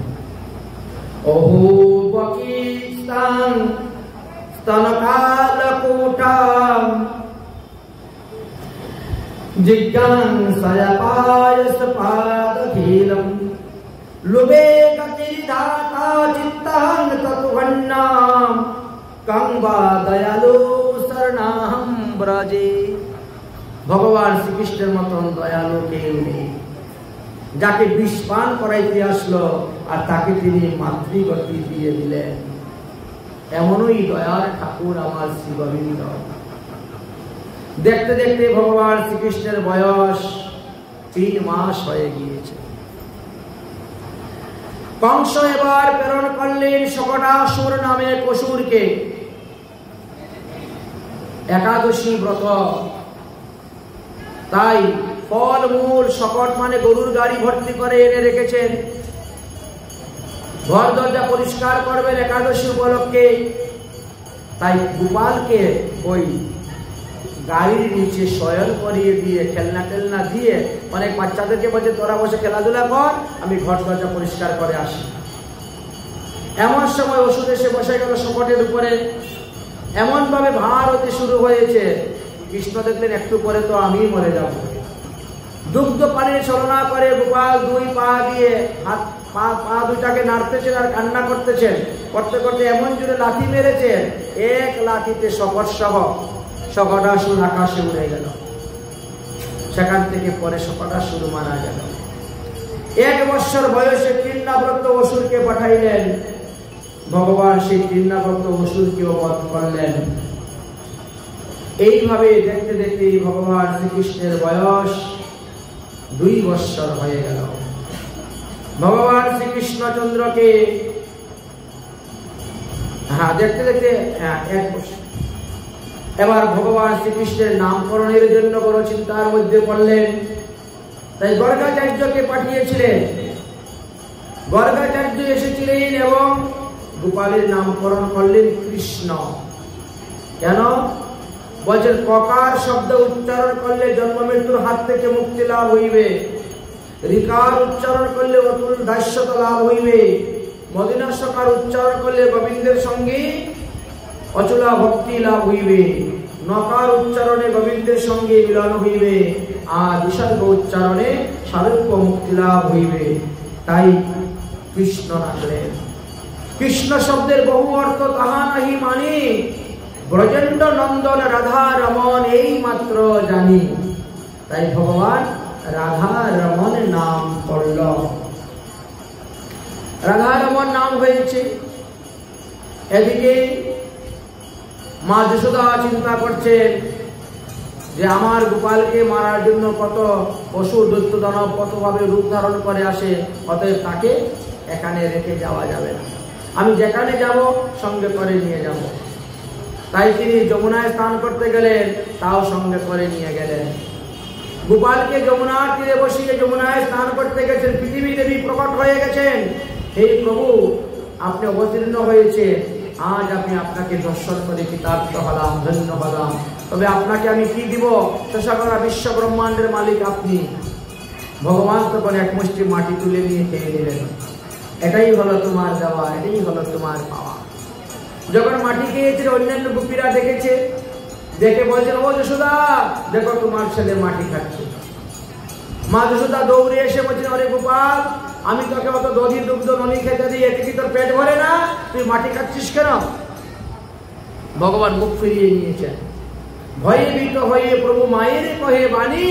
ওহো পাকিস্তান স্তনকালকূটাম জিজ্ঞাসায়াপায়সপাদখীলম লুবে গতিধাতা চিত্তাং ততুঘন্নাম কংবা দয়ালু শরণাহম ব্রজে। ভগবান শ্রীকৃষ্ণের মতন দয়ালু কেউ নেই। যাকে বিষ পান করাইতে আসলো আর তাকে তিনি মাতৃগতি দিয়ে দিলেন। এমনই দয়ার ঠাকুর আমার শ্রী গোবিন্দ। দেখতে দেখতে ভগবান শ্রীকৃষ্ণের বয়স 3 মাস হয়ে গিয়েছে। কংস এবার প্রেরণ করলেন শকটাসুর নামে অসুরকে। একাদশী ব্রত তাই ফল মূল শকট মানে গরুর গাড়ি ভর্তি করে এনে রেখেছেন। ঘর দরজা পরিষ্কার করবেন একাদশী উপলক্ষে। তাই গোপালকে ওই গাড়ির নিচে শয়ন করিয়ে দিয়ে খেলনা টেলনা দিয়ে অনেক বাচ্চাদেরকে বলছে তোরা বসে খেলাধুলা কর, আমি ঘর দরজা পরিষ্কার করে আসি। এমন সময় ওষুধ এসে বসে গেল শকটের উপরে। এমন ভাবে ভার হতে শুরু হয়েছে, কৃষ্ণ দেখলেন একটু পরে তো আমি মরে যাব। দুগ্ধ পানির ছলনা করে গোপাল দুই পা দিয়ে পা দুইটাকে নাড়তেছেন আর কান্না করতেছেন। করতে করতে এমন জোরে লাথি মেরেছেন, এক লাথিতে শকট সহ শকটাসুর আকাশে উড়ে গেল। সেখান থেকে পরে শকটাসুর মারা গেল। 1 বৎসর বয়সে তৃষ্ণাব্রত অসুরকে পাঠাইলেন। ভগবান সেই তৃষ্ণাব্রত অসুরকেও বধ করলেন। এইভাবে দেখতে দেখতে ভগবান শ্রীকৃষ্ণের বয়স 2 বৎসর হয়ে গেল। ভগবান শ্রীকৃষ্ণচন্দ্রকে দেখতে দেখতে 1 বৎসর। এবার ভগবান শ্রীকৃষ্ণের নামকরণের জন্য বড় চিন্তার মধ্যে পড়লেন। তাই গর্গাচার্যকে পাঠিয়েছিলেন। গর্গাচার্য এসেছিলেন এবং গোপালের নামকরণ করলেন কৃষ্ণ। কেন? বলছেন ককার শব্দ উচ্চারণ করলে জন্ম মৃত্যুর হাত থেকে মুক্তি লাভ হইবে, ঋকার উচ্চারণ করলে অতুল দাস্যতা লাভ হইবে, মদিনাশকার উচ্চারণ করলে গোবিন্দের সঙ্গে অচলা ভক্তি লাভ হইবে, নকার উচ্চারণে গোবিন্দের সঙ্গে মিলন হইবে, আর বিসর্গ উচ্চারণে সারূপ্য মুক্তি লাভ হইবে। তাই কৃষ্ণ রাখলেন। কৃষ্ণ শব্দের বহু অর্থ তাহা নাহি মানি, ব্রজেন্দ্র নন্দন রাধা রমন এই মাত্র জানি। তাই ভগবান রাধা রমন নাম করল। রাধা রমন নাম হয়েছে। এদিকে মা যশোদা চিন্তা করছেন যে আমার গোপালকে মারার জন্য কত পশু দৈত্য দানব কতভাবে রূপ ধারণ করে আসে, অতএব তাকে এখানে রেখে যাওয়া যাবে না, আমি যেখানে যাব সঙ্গে করে নিয়ে যাব। তাই তিনি যমুনায় স্নান করতে গেলেন, তাও সঙ্গে করে নিয়ে গেলেন। গোপালকে যমুনার তীরে বসিয়ে যমুনায় স্নান করতে গেছেন। পৃথিবী দেবী প্রকট হয়ে গেছেন। হে প্রভু, আপনি অবতীর্ণ হয়েছে, আজ আমি আপনাকে দর্শন করে কৃতার্থ হলাম, ধন্য হলাম। তবে আপনাকে আমি কি দিব? সারা বিশ্ব ব্রহ্মাণ্ডের মালিক আপনি। ভগবান তখন এক মুষ্টি মাটি তুলে নিয়ে খেয়ে নিলেন। এটাই হলো তোমার দেওয়া, এটাই হলো তোমার পাওয়া। যখন মাটি খেয়েছিল অন্যান্য গোপীরা দেখেছে, দেখে বলছেন ও যশোদা দেখো তোমার ছেলে মাটি খাচ্ছে। মা যশোদা দৌড়ে এসে বলছেন আরে গোপাল, আমি তোকে অত দধি দুগ্ধ ননি খেতে দিই, এতে কি তোর পেট ভরে না? তুই মাটি খাচ্ছিস কেন? ভগবান মুখ ফিরিয়ে নিয়েছেন। ভয়ে ভীত হয়ে প্রভু মায়ের কহে বাণী,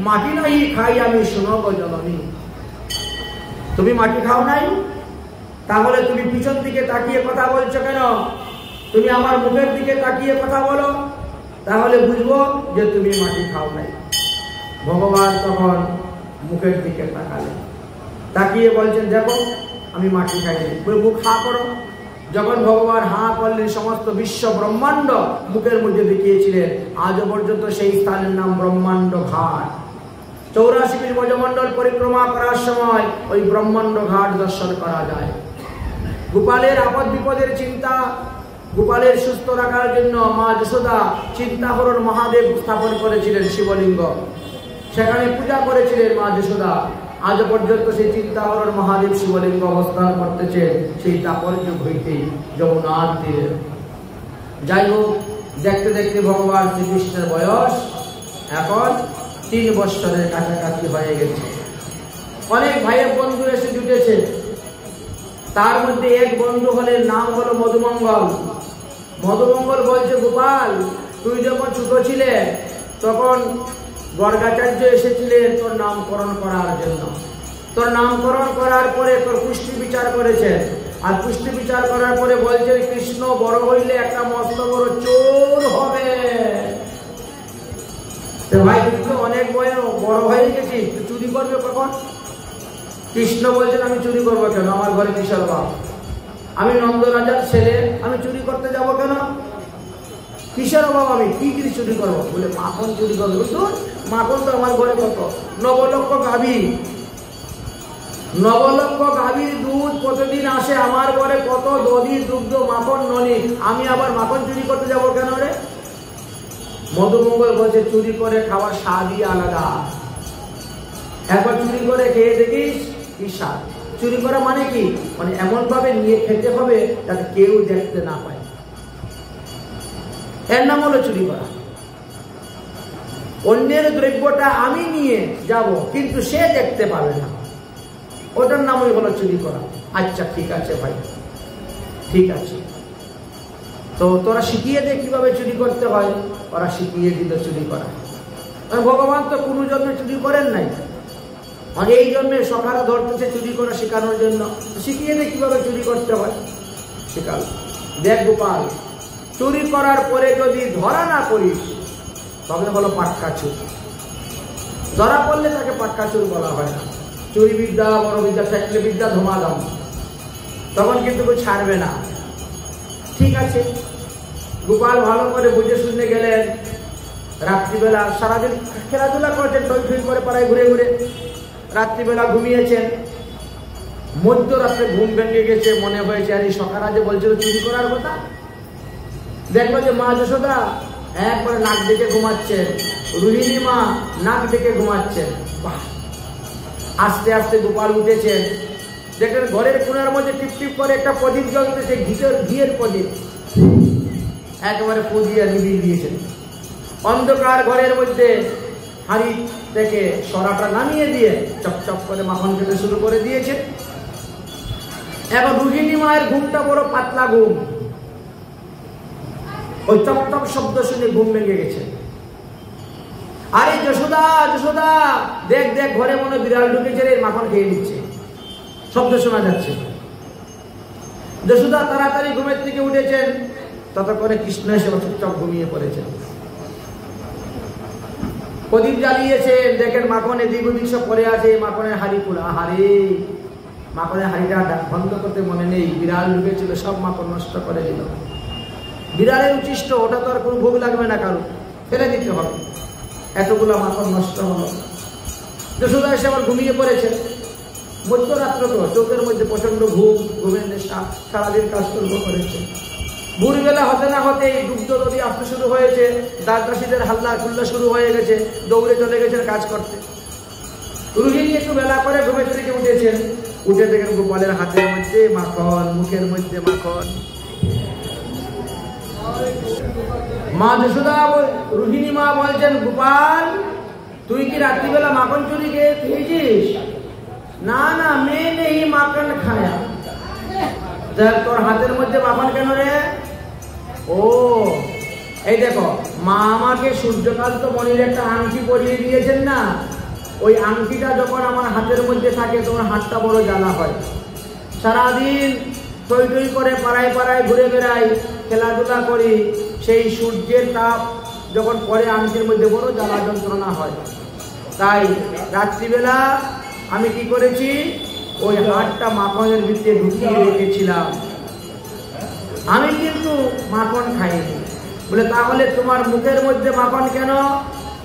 মাটি নাহি খাই আমি শুনব জননী। তুমি মাটি খাও নাই, তাহলে তুমি পিছন দিকে তাকিয়ে কথা বলছো কেন? তুমি আমার মুখের দিকে তাকিয়ে কথা বলো, তাহলে বুঝবো যে তুমি মাটি খাও নাই। ভগবান তখন মুখের দিকে তাকালেন, তাকিয়ে বলছেন দেখো আমি মাটি খাইনি। মুখ হা করো। যখন ভগবান হা করলেন, সমস্ত বিশ্ব ব্রহ্মাণ্ড মুখের মধ্যে দেখিয়েছিলেন। আজও পর্যন্ত সেই স্থানের নাম ব্রহ্মাণ্ড ঘাট। 84 ব্রজমণ্ডল পরিক্রমা করার সময় ওই ব্রহ্মাণ্ড ঘাট দর্শন করা যায়। গোপালের আপদ বিপদের চিন্তা, গোপালের সুস্থ রাখার জন্য মা যশোদা চিন্তাহরণ মহাদেব স্থাপন করেছিলেন শিবলিঙ্গ। সেখানে পূজা করেছিলেন মা যশোদা। আজ পর্যন্ত সেই চিন্তাহরণ মহাদেব শিবলিঙ্গ অবস্থান করতেছে সেই তাৎপর্য হইতে যমুনার তীরে। যাই হোক, দেখতে দেখতে ভগবান শ্রীকৃষ্ণের বয়স এখন 3 বৎসরের কাছাকাছি হয়ে গেছে। অনেক ভাইয়ের বন্ধু এসে জুটেছে। তার মধ্যে এক বন্ধু হলেন, নাম হলো মধুমঙ্গল। মধুমঙ্গল বলছে গোপাল, তুই যখন ছোট ছিলে তখন গর্গাচার্য এসেছিলেন তোর নামকরণ করার জন্য। তোর নামকরণ করার পরে তোর পুষ্টি বিচার করেছেন, আর পুষ্টি বিচার করার পরে বলছে কৃষ্ণ বড় হইলে একটা মস্ত বড় চোর হবে। ভাই তুই তো অনেক বড় হয়ে গেছিস, তুই চুরি করবে কখন? কৃষ্ণ বলছেন আমি চুরি করবো কেন? আমার ঘরে কিশোর বাপ, আমি নন্দ রাজার ছেলে, আমি চুরি করতে যাব কেন? কিসের অভাব? আমি কি চুরি করবো? বলে মাখন চুরি করবে? মাখন তো আমার ঘরে কত, 9 লক্ষ গাভী, 9 লক্ষ গাভীর দুধ প্রতিদিন আসে আমার ঘরে, কত দধি দুগ্ধ মাখন ননি, আমি আবার মাখন চুরি করতে যাবো কেন রে? মধুমঙ্গল বলছে চুরি করে খাওয়ার স্বাদই আলাদা। একবার চুরি করে খেয়ে দেখিস কি স্বাদ। চুরি করা মানে কি? মানে এমন ভাবে নিয়ে খেতে হবে যাতে কেউ দেখতে না পায়, এর নাম হলো চুরি করা। অন্যের দ্রব্যটা আমি নিয়ে যাব কিন্তু সে দেখতে পাবে না, ওটার নামই হলো চুরি করা। আচ্ছা ঠিক আছে ভাই, ঠিক আছে, তো তোরা শিখিয়ে দে কিভাবে চুরি করতে হয়। ওরা শিখিয়ে দিল চুরি করা। ভগবান তো কোনো জন্য চুরি করেন নাই, মানে এই জন্য সকালে ধরতেছে চুরি করা শেখানোর জন্য, শিখিয়ে দে কিভাবে চুরি করতে হয়, শেখাল। দেখ গোপাল, চুরি করার পরে যদি ধরা না করিস তবে হলো পাটকা চুর। ধরা পড়লে তাকে পাটকা চুর বলা হয় না। চুরি বিদ্যা বড় বিদ্যা, থাকলে বিদ্যা ধুমাধম, তখন কিন্তু কেউ ছাড়বে না। ঠিক আছে, গোপাল ভালো করে বুঝে শুনে গেলেন। রাত্রিবেলা সারাদিন খেলাধুলা করেছেন, টই টই করে পাড়ায় ঘুরে ঘুরে, রাত্রিবেলা ঘুমিয়েছেন। মধ্যরাত্রে ঘুম ভেঙে গেছে, মনে হয়েছে আর সকালে যে বলছিল চুরি করার কথা, দেখলো যে মা যশোদা একবারে নাক ডেকে ঘুমাচ্ছেন, রোহিণী মা নাক ডেকে ঘুমাচ্ছেন। বাহ! আস্তে আস্তে গোপাল উঠেছেন, দেখলেন ঘরের কোণার মধ্যে টিপ টিপ করে একটা প্রদীপ জ্বলতেছে, ঘিয়ের প্রদীপ, একেবারে পুজিয়ে নিভিয়ে দিয়েছেন। অন্ধকার ঘরের মধ্যে হাঁড়ি থেকে সরাটা নামিয়ে দিয়ে চপচপ করে মাখন খেতে শুরু করে দিয়েছে। এবার রোহিণী মায়ের ঘুমটা বড় পাতলা ঘুম, ওই চপচপ শব্দ শুনে ঘুম ভেঙে গেছে। আরে যশোদা যশোদা, দেখ দেখ ঘরে মনে বিড়াল ঢুকেছে রে, মাখন খেয়ে নিচ্ছে, শব্দ শোনা যাচ্ছে। যশোদা তাড়াতাড়ি ঘুমের থেকে উঠেছেন, ততক্ষণে কৃষ্ণ এসে চুপচাপ ঘুমিয়ে পড়েছেন। প্রদীপ জ্বালিয়েছেন, দেখেন মাখন এদিক ওদিক সব পড়ে আছে, মাখনের হাড়ি খোলা। আহারে, মাখনের হাড়িটা বন্ধ করতে মনে নেই, বিড়াল ঢুকেছিল, সব মাখন নষ্ট করে দিল। বিড়ালের উচ্ছিষ্ট, ওটা তো আর কোনো ভোগ লাগবে না, কারো ফেলে দিতে হবে, এতগুলো মাখন নষ্ট হলো। যশোদা এসে আবার ঘুমিয়ে পড়েছে। মধ্যরাত্র তো, চোখের মধ্যে প্রচন্ড ঘুম, ঘুমের নেশা, সারাদিন কাজকর্ম করেছে। ভোরবেলা হতে না হতে দুগ্ধ নদী আসতে শুরু হয়েছে, দাসদাসীদের হাল্লা খুল্লা শুরু হয়ে গেছে, দৌড়ে চলে গেছেন কাজ করতে। রোহিণী একটু বেলা করে ঘুমের থেকে উঠেছেন, উঠে দেখেন গোপালের হাতের মধ্যে মাখন, মুখের মধ্যে মাখন। মা যশোদা, রোহিণী মা বলছেন, গোপাল তুই কি রাত্রিবেলা মাখন চুরি খেয়েছিস? না না, মেয়ে নেই মাখন খায়া। তোর হাতের মধ্যে মাখন কেন রে? ও এই দেখো, মা আমাকে সূর্যকান্ত মণির একটা আংটি পরিয়ে দিয়েছেন না, ওই আংটিটা যখন আমার হাতের মধ্যে থাকে তখন হাতটা বড় জ্বালা হয়। সারাদিন টই টই করে পাড়ায় পাড়ায় ঘুরে বেড়াই, খেলাধুলা করি, সেই সূর্যের তাপ যখন পরে আংটির মধ্যে বড় জ্বালা যন্ত্রণা হয়। তাই রাত্রিবেলা আমি কি করেছি, ওই হাতটা মাখনের ভিতরে ঢুকিয়ে রেখেছিলাম, আমি কিন্তু মাখন খাইনি। বলে তাহলে তোমার মুখের মধ্যে মাখন কেন?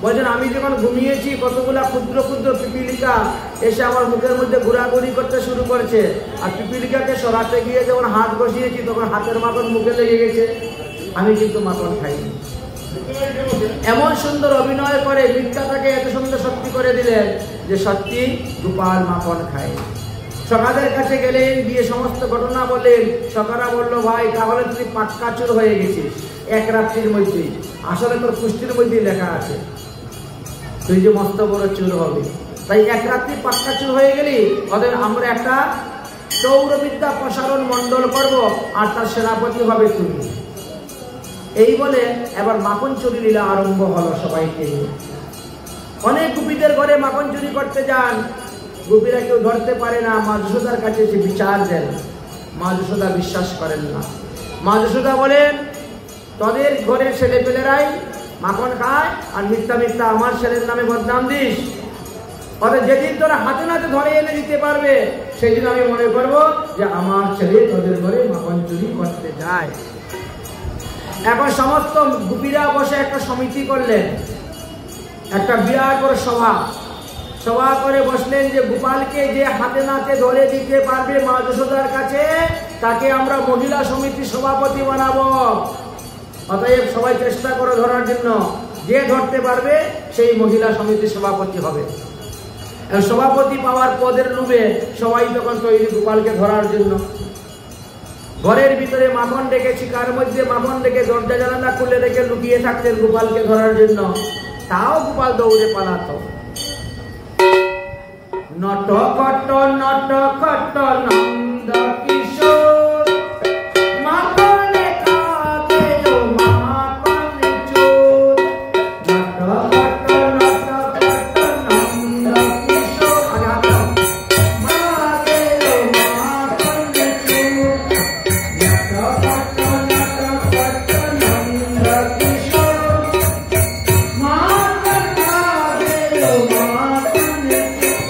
বলছেন আমি যখন ঘুমিয়েছি কতগুলা ক্ষুদ্র ক্ষুদ্র পিপিলিকা এসে আমার মুখের মধ্যে ঘোরাঘুরি করতে শুরু করেছে, আর পিপিলিকাকে সরাতে গিয়ে যখন হাত বসিয়েছি তখন হাতের মাখন মুখে লেগে গেছে, আমি কিন্তু মাখন খাইনি। এমন সুন্দর অভিনয় করে মিথ্যাটাকে এত সুন্দর সত্যি করে দিলেন যে সত্যি গোপাল মাখন খায়। সকালের কাছে গেলেন, গিয়ে সমস্ত ঘটনা বললেন। সকারা বললো, ভাই তাহলে তুই পাটকা চোর হয়ে গেছিস এক রাত্রির মধ্যে, আসলে তোর পুষ্টির মধ্যে লেখা আছে তুই যে মস্ত বড় চোর হবে, তাই এক রাত্রি পাটকা চোর হয়ে গেলি, ওদের আমরা একটা সৌরবিদ্যা প্রসারণ মন্ডল করব, আর তার সেনাপতি হবে তুমি। এই বলে এবার মাখন চুরি লীলা আরম্ভ হলো সবাইকে নিয়ে। অনেক গোপীদের ঘরে মাখন চুরি করতে যান, গোপীরা কেউ ধরতে পারে না, মা যশোদার কাছে এসে বিচার দেন। মা যশোদা বিশ্বাস করেন না। মা যশোদা বলেন, তোদের ঘরের ছেলে পেলেরাই মাখন খায় আর মিথ্যা মিথ্যা আমার ছেলের নামে বদনাম দিস, অর্থাৎ যেদিন তোরা হাতে নাতে ধরে এনে দিতে পারবে সেই দিন আমি মনে করবো যে আমার ছেলে তোদের ঘরে মাখন চুরি করতে যায়। এখন সমস্ত গোপীরা বসে একটা সমিতি করলেন, একটা বিরাট বড় সভা করে বসলেন যে গোপালকে যে হাতে নাতে ধরে দিতে পারবে মা যশোদার কাছে তাকে আমরা মহিলা সমিতি সভাপতি বানাবো। অতএব সবাই চেষ্টা করে ধরার জন্য, যে ধরতে পারবে সেই মহিলা সমিতির সভাপতি হবে। সভাপতি পাওয়ার পদের লোভে সবাই তখন তৈরি গোপালকে ধরার জন্য। ঘরের ভিতরে মাখন রেখেছি, কার মধ্যে মাখন রেখে দরজা জানালা খুলে রেখে লুকিয়ে থাকতেন গোপালকে ধরার জন্য। তাও গোপাল দৌড়ে পালাতো। নটখট নটখট নন্দ কিশোর, মাখনে খাবে ও মাখনে চোর। নটখট নটখট নন্দ কিশোর, মাখে ও মাখনে চোর। নটখট নটখট নন্দ কিশোর, মাখনে খাবে ও মাখনে চোর।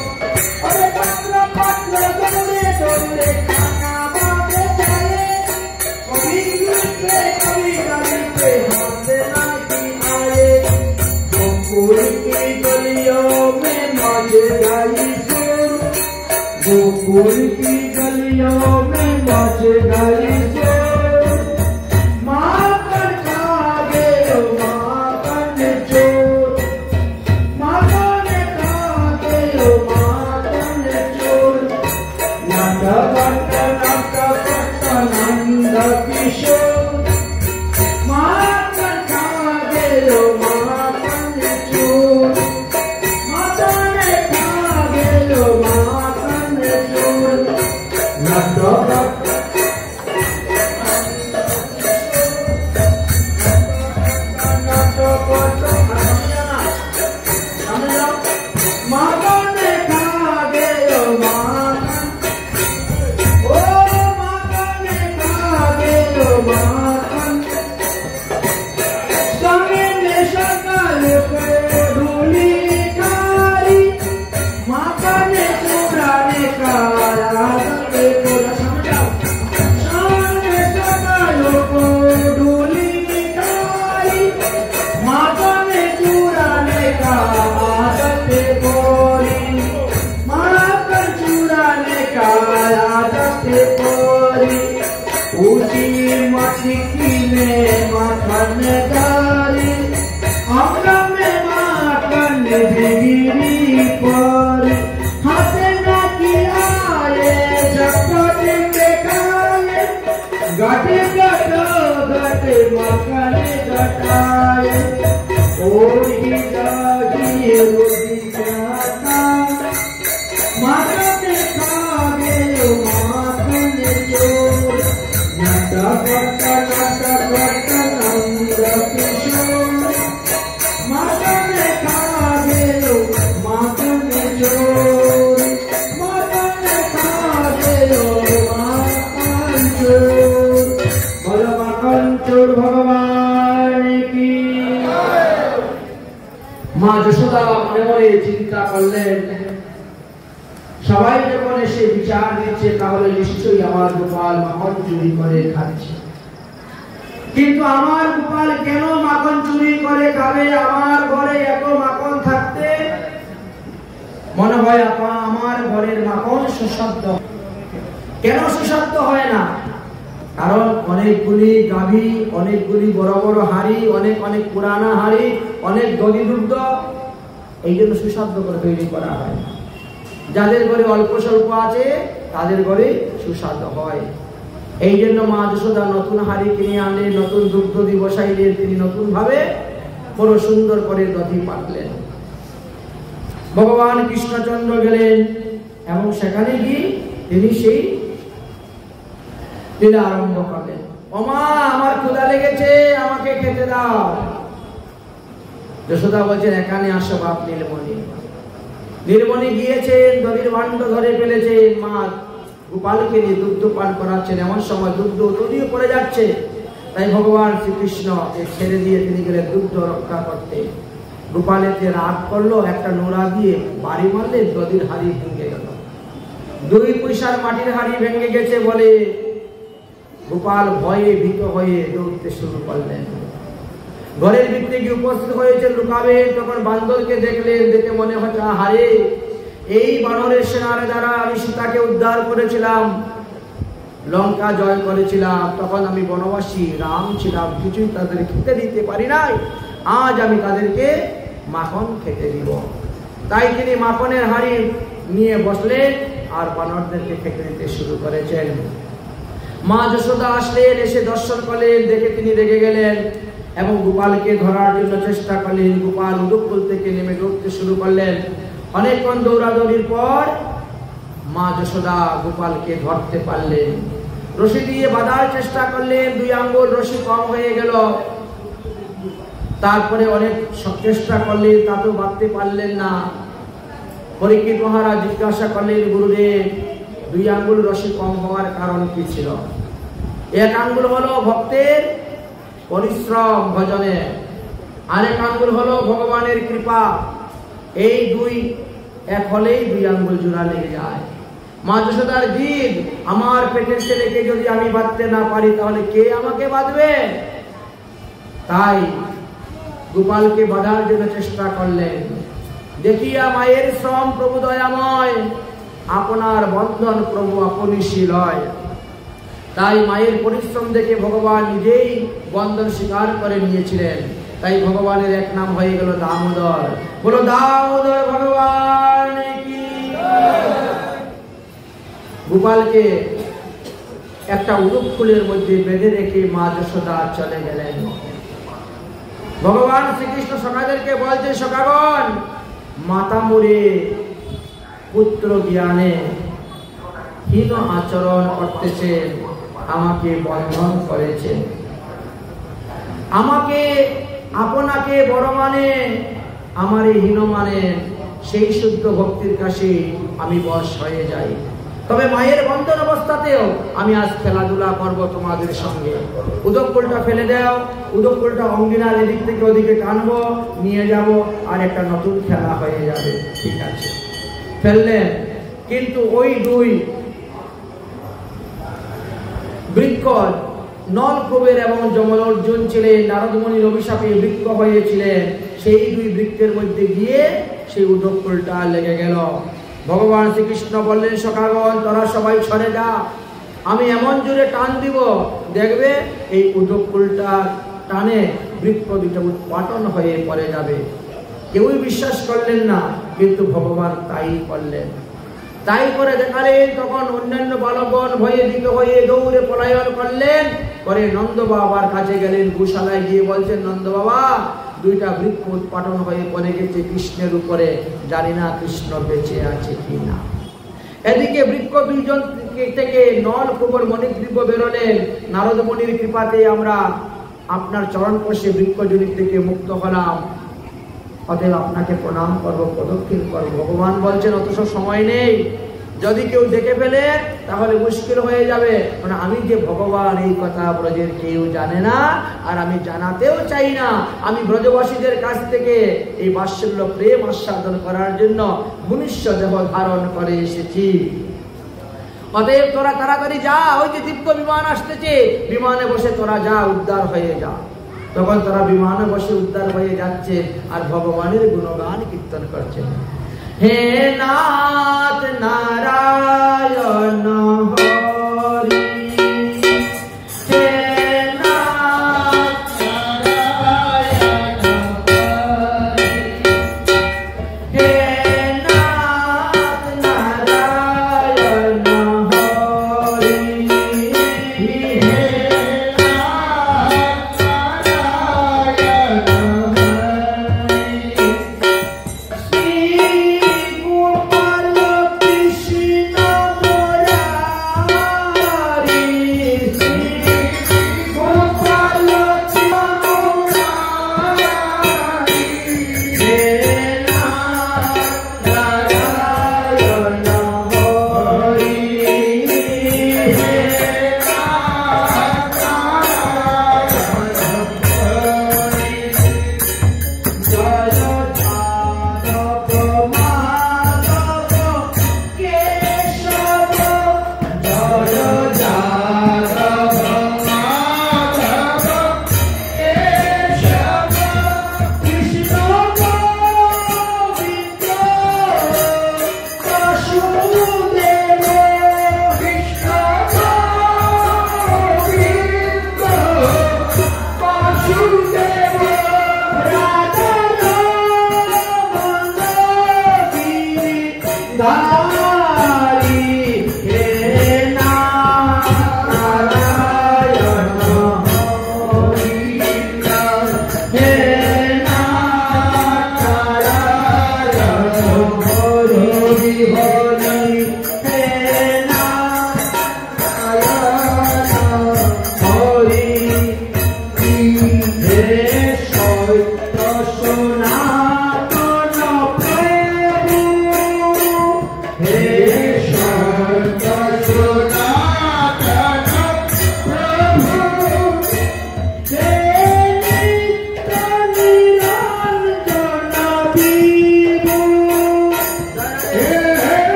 गोकुल की गलियों में मच गई चोर, माखन खागे माखन चोर। माखन खागे माखन चोर। नटखट नटखट नंद किशोर, माखन खागे माखन चोर। माखन खागे माखन चोर। नटखट মা যশোদা মনে মনে চিন্তা করলেন, সবাই যখন এসে বিচার দিচ্ছে তাহলে নিশ্চয়ই আমার গোপাল মাখন চুরি করে খাচ্ছে। কিন্তু আমার গোপাল কেন মাখন চুরি করে খাবে? আমার ঘরে এত মাখন থাকতে মনে হয় আমার ঘরের মাখন সুস্বাদু। কেন সুস্বাদু হয় না? কারণ অনেকগুলি গাভী, অনেকগুলি বড় বড় হাড়ি, অনেক অনেক পুরানা হাড়ি, অনেক দধি দুগ্ধ, এই জন্য সুস্বাদু করে তৈরি করা হয়। যাদের ঘরে অল্প স্বল্প আছে তাদের ঘরে সুস্বাদু হয়। এই জন্য মা যশোদা নতুন হাড়ি কিনে আনলেন, নতুন দুগ্ধ বসাইলেন, তিনি নতুন ভাবে বড় সুন্দর করে দধি পাকলেন। ভগবান কৃষ্ণচন্দ্র গেলেন এবং সেখানে গিয়ে তিনি সেই লীলা আরম্ভ করলেন। ওমা, আমার ক্ষুধা লেগেছে, আমাকে খেতে দাও। যশোদা বলছেন, এখানে আসো বাপ নীলমণি। নীলমণি গিয়েছেন, দধির ভাণ্ড ধরে ফেলেছেন, মা গোপালকে নিয়ে দুগ্ধ পান করাচ্ছেন। এমন সময় দুগ্ধ তলিয়ে পড়ে যাচ্ছে, তাই ভগবান শ্রীকৃষ্ণ ছেড়ে দিয়ে তিনি গেলেন দুগ্ধ রক্ষা করতে। গোপালেতে রাগ করলো, একটা নোড়া দিয়ে বাড়ি মারলে দধির হাড়ি ভেঙে গেল। 2 পয়সার মাটির হাড়ি ভেঙে গেছে বলে গোপাল ভয়ে ভীত হয়ে দৌড়তে শুরু করলেন। ঘরের ভিতরে গিয়ে উপস্থিত হয়েছে লুকাবেন, তখন বান্দরকে দেখলেন, দেখে মনে হচ্ছে হারে এই বানরের সেনার দ্বারা আমি সীতাকে উদ্ধার করেছিলাম, লঙ্কা জয় করেছিলাম, তখন আমি বনবাসী রাম ছিলাম, কিছুই তাদের খেতে দিতে পারি নাই, আজ আমি তাদেরকে মাখন খেতে দিব। তাই তিনি মাখনের হাড়ি নিয়ে বসলেন আর বানরদেরকে খেতে দিতে শুরু করেছেন। মা যশোদা আসলেন, এসে দর্শন করলেন, দেখে তিনি রেগে গেলেন এবং গোপালকে ধরার জন্য চেষ্টা করলেন। গোপাল উদুকুল থেকে নেমে দৌড়তে শুরু করলেন। অনেকক্ষণ দৌড়াদৌড়ির পর মা যশোদা গোপালকে ধরতে পারলেন। রশি দিয়ে বাঁধার চেষ্টা করলেন, 2 আঙ্গুল রশি কম হয়ে গেল। তারপরে অনেক চেষ্টা করলেন, তাতেও বাঁধতে পারলেন না। পরীক্ষিত মহারাজ জিজ্ঞাসা করলেন, গুরুদেব 2 আঙ্গুল রশি কম হওয়ার কারণ কি ছিল? 1 আঙ্গুল হলো ভক্তের পরিশ্রম ভজনে, আরেক আঙ্গুল হলো ভগবানের কৃপা। এই 2 এক হলেই 2 আঙ্গুল জোড়া লেগে যায়। মা যশোদার জিদ, আমার পেটের ছেলেকে যদি আমি বাঁধতে না পারি তাহলে কে আমাকে বাঁধবে? তাই গোপালকে বাঁধার জন্য চেষ্টা করলেন। দেখিয়া মায়ের শ্রম প্রভু দয়াময়, আপনার বন্ধন প্রভু আপনি শিলয়। তাই মায়ের পরিশ্রম দেখে ভগবান নিজেই বন্ধন স্বীকার করে নিয়েছিলেন। তাই ভগবানের এক নাম হয়ে গেল দামোদর। বলো দামোদর ভগবান কি। গোপালকে একটা উদক ফুলের মধ্যে বেঁধে রেখে মা যশোদা চলে গেলেন। ভগবান শ্রীকৃষ্ণ সখাদেরকে বলছে, সখাগণ মাতা মরে পুত্র জ্ঞানে হীন আচরণ করতেছেন, আমাকে বন্ধন করেছেন, আমাকে আপনাকে বড় মানে আমার হীন মানে, সেই শুদ্ধ ভক্তির কাছে আমি বশ হয়ে যাই। তবে মায়ের বন্ধন অবস্থাতেও আমি আজ খেলাধুলা করবো তোমাদের সঙ্গে। উদককুলটা ফেলে দাও, উদককুলটা অঙ্গিনার এদিক থেকে ওদিকে টানবো, নিয়ে যাব, আর একটা নতুন খেলা হয়ে যাবে। ঠিক আছে, ফেললেন। কিন্তু ওই 2 বৃক্ষ নলকুবের এবং যমল অর্জুন ছিলেন, নারদমুনির অভিশাপে বৃক্ষ হয়েছিলেন, সেই 2 বৃক্ষের মধ্যে গিয়ে সেই উদককুলটা লেগে গেল। ভগবান শ্রীকৃষ্ণ বললেন, সখাগণ তোরা সবাই সরে যা, আমি এমন জোরে টান দিব, দেখবে এই উদককুলটা টানে বৃক্ষ 2টা উৎপাটন হয়ে পড়ে যাবে। কেউই বিশ্বাস করলেন না, কিন্তু ভগবান তাই করলেন। তাই করে দেখালেন। তখন অন্যান্য বালকগণ ভয়ে ভীত হয়ে দৌড়ে পলায়ন করলেন। করে নন্দ বাবার কাছে গেলেন, গোশালায় গিয়ে বলছেন, নন্দ বাবা 2টা বৃক্ষ উৎপাটন হয়ে পড়ে গেছে কৃষ্ণের উপরে, জানি না কৃষ্ণ বেঁচে আছে কিনা। এদিকে বৃক্ষ 2 জন থেকে নল কুবর মণিদ্রব্য বেরোলেন। নারদ মুনির কৃপাতে আমরা আপনার চরণ স্পর্শে বৃক্ষজনি থেকে মুক্ত হলাম, অতএব আপনাকে প্রণাম করবো, প্রদক্ষিণ করবো। ভগবান বলছেন, অত সময় নেই, যদি কেউ দেখে ফেলে তাহলে মুশকিল হয়ে যাবে। মানে আমি যে ভগবান এই কথা ব্রজের কেউ জানে না, আর আমি জানাতেও চাই না। আমি ব্রজবাসীদের কাছ থেকে এই বাৎসল্য প্রেম আস্বাদন করার জন্য মনুষ্য দেহ ধারণ করে এসেছি। অতএব তোরা তাড়াতাড়ি যা, ওই যে দিব্য বিমান আসতেছে, বিমানে বসে তোরা যা, উদ্ধার হয়ে যা। তখন তারা বিমানে বসে উদ্ধার হয়ে যাচ্ছে আর ভগবানের গুণগান কীর্তন করছেন। হে নাথ নারায়ণ হরি, হে নাথ নারায়ণ হরি, হে নাথ নারায়ণ হরি, হে নাথ নারায়ণ হরি।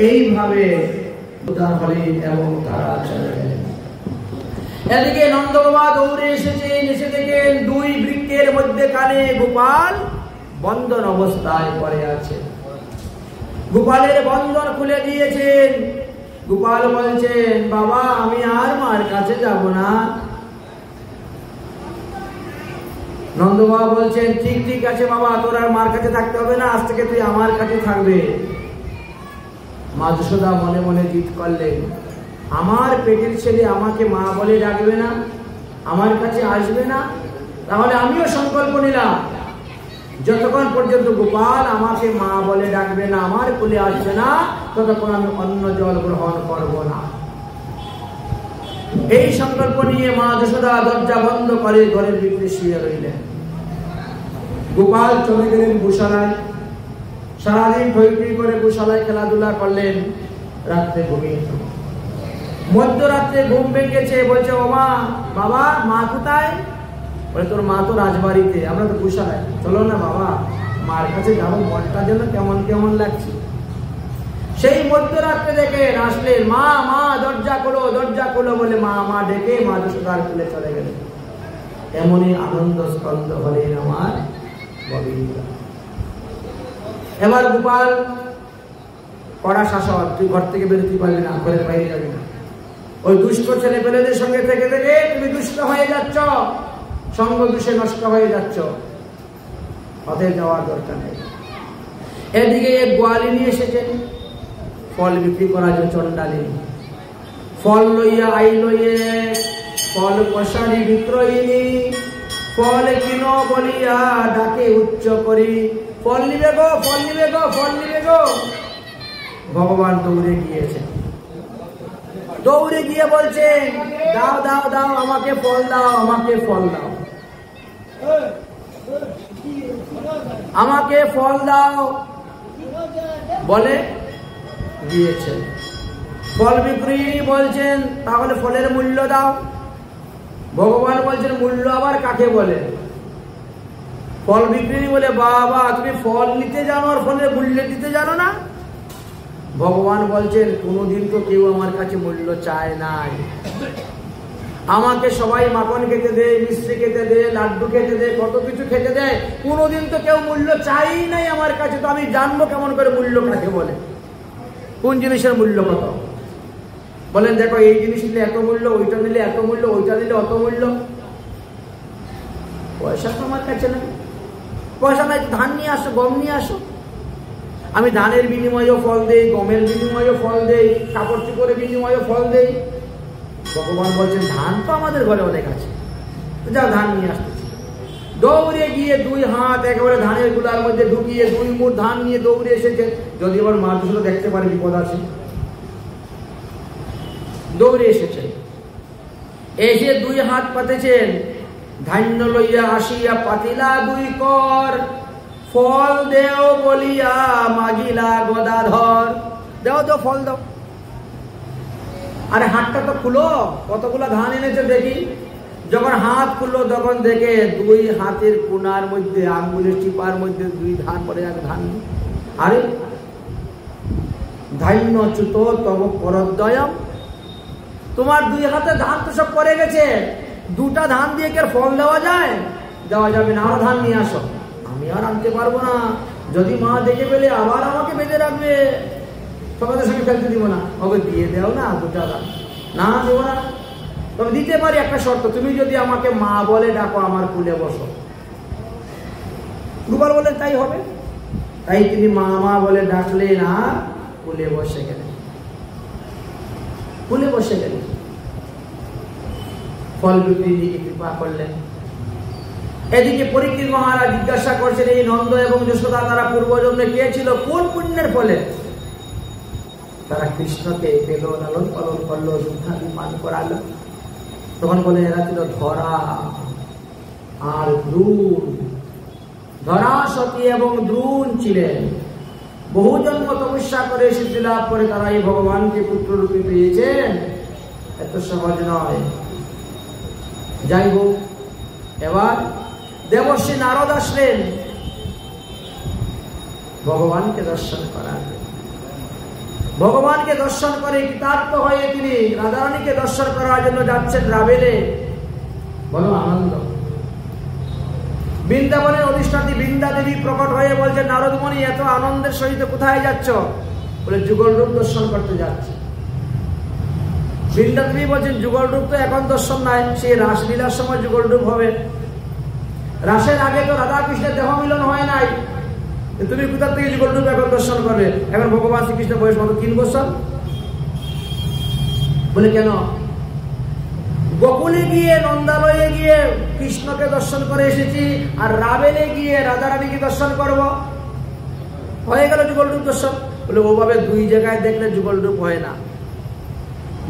এইভাবে এবং তারা চলে গেলেন। এদিকে নন্দ বাবা দৌড়ে এসেছেন, এসে দেখেন দুই বৃক্ষের মধ্যে কানে গোপাল বন্ধন অবস্থায় পড়ে আছে। গোপালের বন্ধন খুলে দিয়েছেন। গোপাল বলছেন, বাবা আমি আর মার কাছে যাব না। নন্দ বাবা বলছেন, ঠিক ঠিক আছে বাবা, তোর আর মার কাছে থাকতে হবে না, আজ থেকে তুই আমার কাছে থাকবে। মা যশোদা মনে মনে জিদ করলেন, আমার পেটের ছেলে আমাকে মা বলে ডাকবে না, আমার কাছে আসবে না, তাহলে আমিও সংকল্প নিলাম যতক্ষণ পর্যন্ত গোপাল আমাকে মা বলে ডাকবে না, আমার কোলে আসবে না, ততক্ষণ আমি অন্য জল গ্রহণ করব না। এই সংকল্প নিয়ে মা যশোদা দরজা বন্ধ করে ঘরের ভিতরে শুয়ে রইলেন। গোপাল চলে গেলেন গোশালায়। সারাদিন ঠই করে গোশালায় খেলাধুলা করলেন, রাত্রে ঘুমিয়ে মধ্যরাত্রে ঘুম ভেঙেছে। বলছে, ও মা, বাবা মা কোথায়? বলে, তোর মা তো রাজবাড়িতে, আমরা তো গোশালায়, চলো না বাবা মার কাছে যাবো, মনটা যেন কেমন কেমন লাগছে। সেই মধ্যরাত্রে দেখে আসলেন, মা মা দরজা খোলো বলে মা ডেকে মা যশোদার খুলে চলে গেলেন। এমনই আনন্দ স্কন্দ হলেন আমার গোবিন্দ। এবার গোপাল কড়া শাসন, তুই ঘর থেকে বেরোতে পারবি না, ঘরের বাইরে যাবি না। ওই দুষ্ট ছেলে পেলেদের সঙ্গে থেকে থেকে তুমি দুষ্ট হয়ে যাচ্ছ, সঙ্গ দোষে নষ্ট হয়ে যাচ্ছ, পথে যাওয়ার দরকার নেই। এদিকে এক গোয়ালি নিয়ে এসেছেন ফল বিক্রি করার জন্য, চন্ডালী। ফল লইয়া আইল, ফল পশারি বিক্রয়িনী, ফল কিন বলিয়া ডাকে উচ্চ করি, ফল নিবে গো, ফল নিবে গো, ফল নিবে গো। ভগবান দৌড়ে গিয়েছেন, দৌড়ে গিয়ে বলছেন, দাও দাও দাও, আমাকে ফল দাও, আমাকে ফল দাও, আমাকে ফল দাও বলে দিয়েছেন। ফল বিক্রয়ী বলছেন, তাহলে ফলের মূল্য দাও। ভগবান বলছেন, মূল্য আবার কাকে বলে? ফল বিক্রি বলে, বাবা তুমি ফল নিতে জানো আর ফলের মূল্য দিতে জানো না? ভগবান বলছেন, কোনোদিন তো কেউ আমার কাছে মূল্য চায় নাই। আমাকে সবাই মাখন খেতে দেয়, মিষ্টি খেতে দেয়, লাড্ডু খেতে দেয়, কত কিছু খেতে দেয়, কোনোদিন তো কেউ মূল্য চাই নাই আমার কাছে। তো আমি জানবো কেমন করে মূল্য কাকে বলে, কোন জিনিসের মূল্য কত? বলেন, দেখো এই জিনিস নিলে এত মূল্য, ওইটা নিলে এত মূল্য, ওইটা নিলে অত মূল্য। পয়সা তো আমার কাছে নাই, পয়সা নাই, ধান নিয়ে আসো, গম নিয়ে আসো। আমি ধানের বিনিময়েও ফল দেই, গমের বিনিময়েও ফল দেই, কাপড় চোপড়ের বিনিময়েও ফল দেই। ভগবান বলছেন, ধান তো আমাদের ঘরে অনেক আছে, যাও ধান নিয়ে আসতেছি। দৌড়ে গিয়ে দুই হাত একেবারে ধানের গুলার মধ্যে ঢুকিয়ে 2 মুঠ ধান নিয়ে দৌড়ে এসেছে। যদি আবার মানুষগুলো দেখতে পারে বিপদ আছে, দৌড়ে এসেছে। এসে 2 হাত পাতেছেন, ধান্য লইয়া আসিয়া পাতিলা 2 কর, ফল দেও বলিয়া মাগিলা গদাধর। দেও তো ফল দাও। আরে হাতটা তো খুলো, কতগুলো ধান এনেছে দেখি। যখন হাত খুললো তখন দেখে 2 হাতের কোনার মধ্যে, আঙ্গুলের টিপার মধ্যে 2 ধান পড়ে যাবে। ধান, আরে ধান্য চ্যুত তব করদ্বয়ম, তোমার 2 হাতে ধান তো সব পড়ে গেছে, 2টা ধান দিয়ে কি আর ফল দেওয়া যায়? দেওয়া যাবে না, আরো ধান নিয়ে আসো। আমি আর আনতে পারবো না, যদি মা দেখে পেলে আবার আমাকে বেঁধে রাখবে। তোমাদের সঙ্গে ফেলতে দিব না। ওকে দিয়ে দেও না 2 টাকা। না দেবো না, তবে দিতে পারি একটা শর্ত, তুমি যদি আমাকে মা বলে ডাকো আমার কুলে বসো। গোপাল বলেন তাই হবে। তাই তিনি মা মা বলে ডাকলেন আর কুলে বসে গেলেন। কুলে বসে গেলেন, ফলরূপী দিকে কৃপা করলেন। এদিকে পরীক্ষিত মহারাজ জিজ্ঞাসা করছেন, এই নন্দ এবং যশোদা তারা পূর্বজন্মে কে ছিল, কোন পুণ্যের ফলে তারা কৃষ্ণকে পেল, লালন পালন করলো, দুগ্ধাদি পান করালো? তখন বলে এরা ছিল ধরা আর দ্রুণ। ধরা, সতী এবং দ্রুণ ছিলেন। বহু জন্ম তপস্যা করে সিদ্ধি লাভ করে তারা এই ভগবানকে পুত্ররূপে পেয়েছেন। এত সহজ নয়। যাই হোক, এবার দেবর্ষী নারদ আসলেন ভগবানকে দর্শন করার। ভগবানকে দর্শন করে কৃতার্থ হয়ে তিনি রাধারানীকে দর্শন করার জন্য যাচ্ছেন রাবেলে। বলো আনন্দ। বৃন্দাবনের অধিষ্ঠাত্রী বৃন্দা দেবী প্রকট হয়ে বলছে, নারদমণি এত আনন্দের সহিত কোথায় যাচ্ছ? বলে যুগল রূপ দর্শন করতে যাচ্ছে। বৃন্দা দেবী বলছেন, যুগল রূপ তো এখন দর্শন নাই, সেই রাসলীলার সময় যুগল রূপ হবে। রাসের আগে তো রাধা কৃষ্ণের দেহ মিলন হয় নাই, তুমি কোথা থেকে যুগল রূপ এখন দর্শন করবে? এখন ভগবান শ্রীকৃষ্ণ বয়স মাত্র 3 বছর। বলে কেন? গোকুলে গিয়ে নন্দালয়ে গিয়ে কৃষ্ণকে দর্শন করে এসেছি, আর রাবেলে গিয়ে রাধারানীকে দর্শন করব, হয়ে গেল যুগল রূপ দর্শন। বলে ওভাবে 2 জায়গায় দেখলে যুগল রূপ হয় না।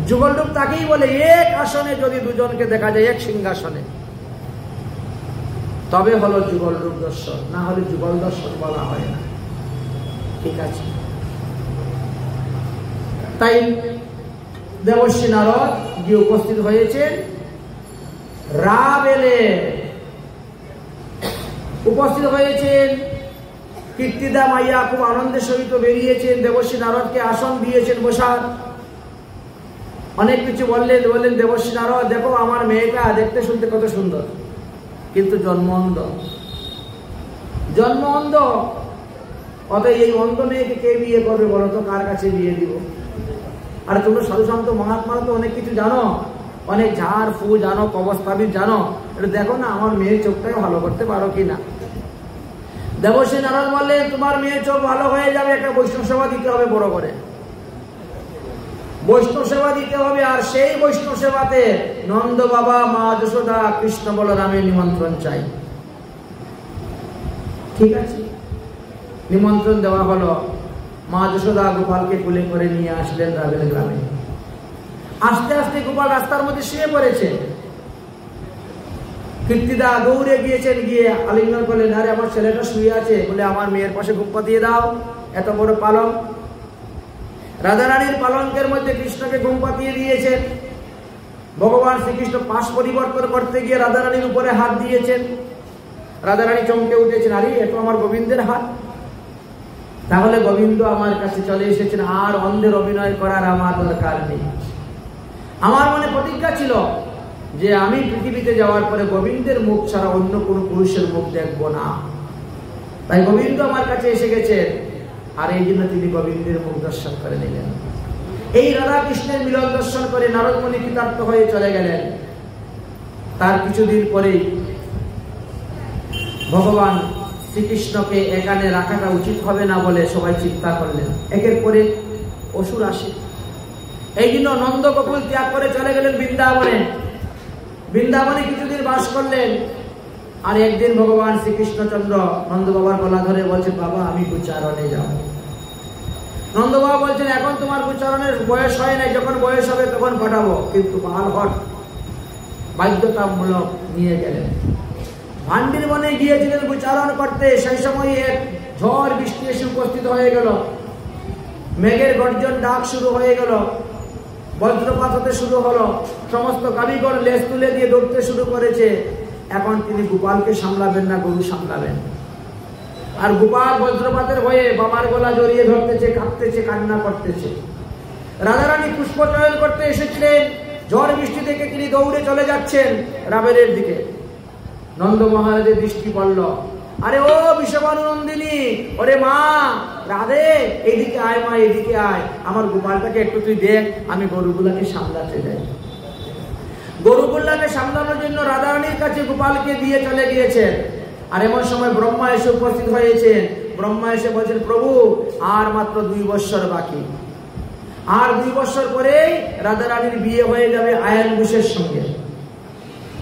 যুগল রূপ তাকেই বলে এক আসনে যদি দুজনকে দেখা যায়, এক সিংহাসনে, তবে হলো যুগল রূপ দর্শন, না হলে যুগল দর্শন বলা হয় না। ঠিক আছে। তাই দেবর্ষী নারদ গিয়ে উপস্থিত হয়েছেন রাবেলে। উপস্থিত হয়েছেন কীর্তিদা মাইয়া খুব আনন্দের সহিত বেরিয়েছেন। দেবর্ষী নারদকে আসন দিয়েছেন বসার। অনেক কিছু বললেন। বললেন, দেবর্ষী নারদ দেখো আমার মেয়েটা দেখতে শুনতে কত সুন্দর, কিন্তু জন্ম অন্ধ। জন্ম অন্ধ, অতএব এই অন্ধ মেয়েকে কে বিয়ে করবে বলো তো? কার কাছে বিয়ে দিব? আর তোমরা সাধু সন্ত মহাত্মারা তো অনেক কিছু জানো, অনেক ঝাড় ফু জানো, কবস্তাবিদ জানো, এটা দেখো না আমার মেয়ের চোখটাকে ভালো করতে পারো কিনা। দেবর্ষী নারদ বললেন, তোমার মেয়ের চোখ ভালো হয়ে যাবে, একটা বৈষ্ণব সেবা দিতে হবে বড় করে। বৈষ্ণব সেবা দিতে হবে, আর সেই বৈষ্ণব সেবাতে নন্দ বাবা, মা যশোদা, কৃষ্ণ বলরামের নিমন্ত্রণ চাই। ঠিক আছে, নিমন্ত্রণ দেওয়া হলো। মা যশোদা গোপালকে কোলে করে নিয়ে আসলেন রাবেল গ্রামে। আস্তে আস্তে গোপাল রাস্তার মধ্যে শুয়ে পড়েছে। কীর্তিদা দৌড়ে গিয়েছেন, গিয়ে আলিঙ্গন করলেন, আরে আমার ছেলেটা শুয়ে আছে। বলে আমার মেয়ের পাশে ঘুম পাতিয়ে দাও, এত বড় পালঙ্ক। রাধারানীর পালঙ্কের মধ্যে কৃষ্ণকে ঘুম পাতিয়ে দিয়েছেন। ভগবান শ্রীকৃষ্ণ পাশ পরিবর্তন করতে গিয়ে রাধারানীর উপরে হাত দিয়েছেন। রাধারানী চমকে উঠেছেন, আরে এত আমার গোবিন্দের হাত। তাহলে গোবিন্দ আমার কাছে চলে এসেছেন, আর অন্ধের অভিনয় করার আমার দরকার নেই। আমার মনে প্রতিজ্ঞা ছিল যে আমি পৃথিবীতে যাওয়ার পরে গোবিন্দের মুখ ছাড়া অন্য কোনো পুরুষের মুখ দেখব না। তাই গোবিন্দ আমার কাছে এসে গেছেন, আর এই জন্য তিনি গোবিন্দের মুখ দর্শন করে নিলেন। এই রাধা কৃষ্ণের মিলন দর্শন করে নারদমণি কৃতার্থ হয়ে চলে গেলেন। তার কিছুদিন পরেই ভগবান শ্রীকৃষ্ণকে এখানে রাখাটা উচিত হবে না বলে সবাই চিন্তা করলেন। একের পরে অসুর আসে। এই জন্য নন্দ গোকুল ত্যাগ করে চলে গেলেন বৃন্দাবনে। বৃন্দাবনে কিছুদিন বাস করলেন। আর একদিন ভগবান শ্রীকৃষ্ণচন্দ্র নন্দ বাবার গলা ধরে বলছেন, বাবা আমি গোচারণে যাব। নন্দ বাবা বলছেন, এখন তোমার গোচারণের বয়স হয় নাই, যখন বয়স হবে তখন পাঠাবো। কিন্তু বালহট বাধ্যতামূলক নিয়ে গেলেন। ভান্ডির বনে গিয়েছিলেন গোচারণ করতে। সেই সময় এক ঝড় বৃষ্টি এসে উপস্থিত হয়ে গেল। মেঘের গর্জন ডাক শুরু হয়ে গেল, বজ্রপাত হতে শুরু হলো। সমস্ত গাড়িগণ লেজ তুলে দিয়ে দৌড়তে শুরু করেছে। এখন তিনি গোপালকে সামলাবেন না গরু সামলাবেন। আর গোপাল বজ্রপাতের ভয়ে বাবার গলা জড়িয়ে ধরতেছে, কাঁদতেছে, কান্না করতেছে। রাধারানী পুষ্প চয়ন করতে এসেছিলেন। ঝড় বৃষ্টি থেকে তিনি দৌড়ে চলে যাচ্ছেন রাবেলের দিকে। নন্দ মহারাজের দৃষ্টি পড়ল, আরে ও বিষবানু নন্দিনী, ওরে মা, রাধে এইদিকে আয় মা, এইদিকে আয়, আমার গোপালটাকে একটু তুই দেখ, আমি গরুগুলাকে সামলাতে যাই। গরুগুলাকে সামলানোর জন্য রাধারানীর কাছে গোপালকে দিয়ে চলে গিয়েছেন। আর এমন সময় ব্রহ্মা এসে উপস্থিত হয়েছেন। ব্রহ্মা এসে বলছেন, প্রভু আর মাত্র 2 বৎসর বাকি, আর 2 বৎসর পরেই রাধারানীর বিয়ে হয়ে যাবে আয়ন ঘোষের সঙ্গে।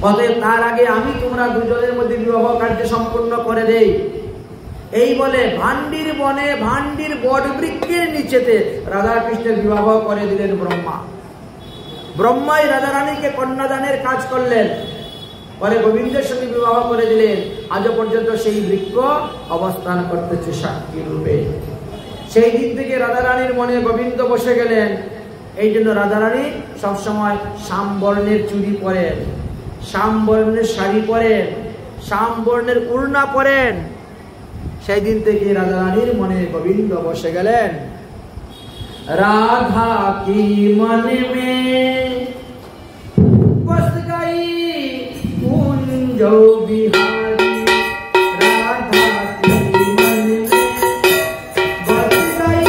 অতএব তার আগে আমি তোমরা দুজনের মধ্যে বিবাহ কার্য সম্পূর্ণ করে দেই। এই বলে ভান্ডির বনে, ভান্ডির বট বৃক্ষের নিচেতে রাধা কৃষ্ণের বিবাহ করে দিলেন ব্রহ্মা। ব্রহ্মাই রাধারানীকে কন্যাদানের কাজ করলেন, পরে গোবিন্দের সঙ্গে বিবাহ করে দিলেন। আজও পর্যন্ত সেই বৃক্ষ অবস্থান করতেছে সাক্ষী রূপে। সেই দিন থেকে রাধারানীর মনে গোবিন্দ বসে গেলেন। এই জন্য রাধারানী সবসময় শ্যামবর্ণের চুড়ি পরেন, শ্যামবর্ণের শাড়ি পরেন, শ্যামবর্ণের উড়না পরেন। সেই দিন থেকে রাধারানীর মনে গোবিন্দ বসে গেলেন। রাধা কি মন মে বস গই কুঞ্জ বিহারি, রাধা কি মন মে বস গই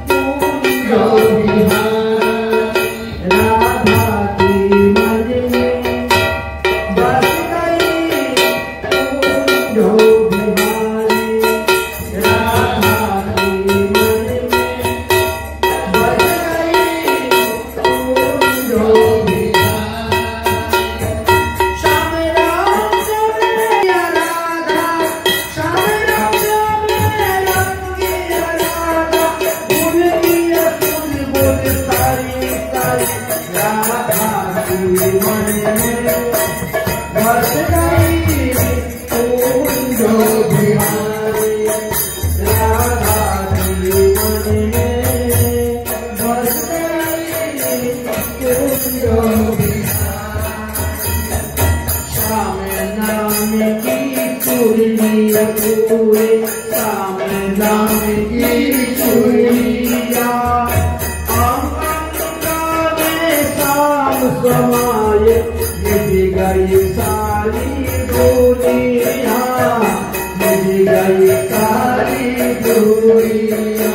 কুঞ্জ বিহারি, রাধা কি মন মে বস গই কুঞ্জ বিহারি, রাধা কি মন মে বস গই কুঞ্জ বিহাरी। श्याम राम रंगिया राधा, श्याम राम रंगिया राधा, फूल दिया फूल बोल सारी सारी, राधा की मन में बस गई कुंज बिहारी, राधा की मन में बस गई कुंज बिहारी। श्याम नाम की चूड़िया पूरे, श्याम नाम की चूड़िया, अंग में श्याम समाये, मिल गई सारी दुनिया, मिल गई सारी दुनिया।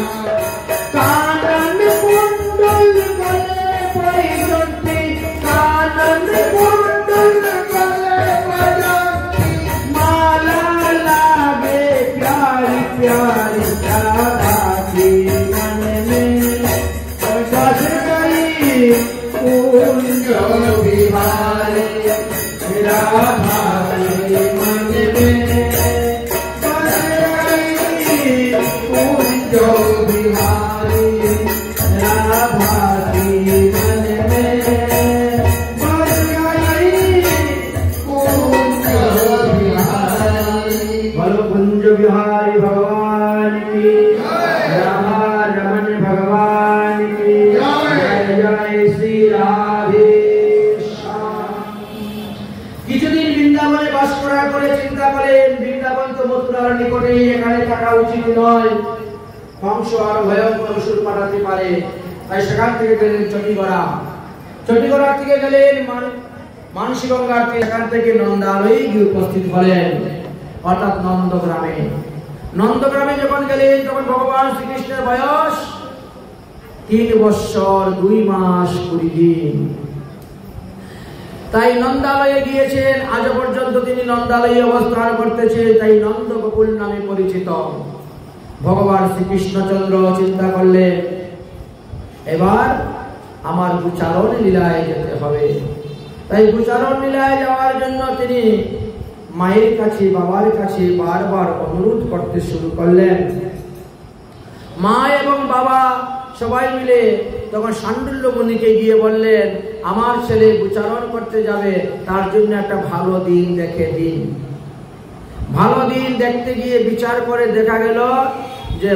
कानन कुंडल गले पैजंती, कानन कुंडल गले पैजंती, माला लागे प्यारी प्यारी, राधा की मन में बस गई कुंज बिहारी, राधा की मन में बस गई कुंज बिहारी, राधा की मन में बस गई कुंज बिहारी। बोलो कुंज बिहारी भगवान की, राधा रमन भगवान की जय। जय श्री राधे श्याम। কিছুদিন বৃন্দাবনে বাস করার পরে চিন্তা করেন, বৃন্দাবন তো মথুরার নিকটেই, এখানে থাকা উচিত নয়, কংস আর ভয়ঙ্কর অসুর পাঠাতে পারে। তাই সেখান থেকে গেলেন চটিগড়া। চটিগড়া থেকে গেলেন মানসী গঙ্গার তীরে, সেখান থেকে নন্দালয়ে গিয়ে উপস্থিত হলেন, অর্থাৎ নন্দগ্রামে। নন্দগ্রামে যখন গেলেন তখন ভগবান শ্রীকৃষ্ণের বয়স 3 বৎসর 2 মাস 20 দিন। তাই নন্দালয়ে গিয়েছেন, আজ পর্যন্ত তিনি নন্দালয়ে অবস্থান করতেছেন, তাই নন্দগোকুল নামে পরিচিত। ভগবান শ্রীকৃষ্ণচন্দ্র চিন্তা করলেন, এবার আমার গোচারণ লীলায় যেতে হবে। তাই গোচারণ লীলায় যাওয়ার জন্য তিনি মায়ের কাছে, বাবার কাছে বারবার অনুরোধ করতে শুরু করলেন। মা এবং বাবা সবাই মিলে তখন শাণ্ডুল্য মুনিকে গিয়ে বললেন, আমার ছেলে গোচারণ করতে যাবে, তার জন্য একটা ভালো দিন দেখে দিন। ভালো দিন দেখতে গিয়ে বিচার করে দেখা গেল যে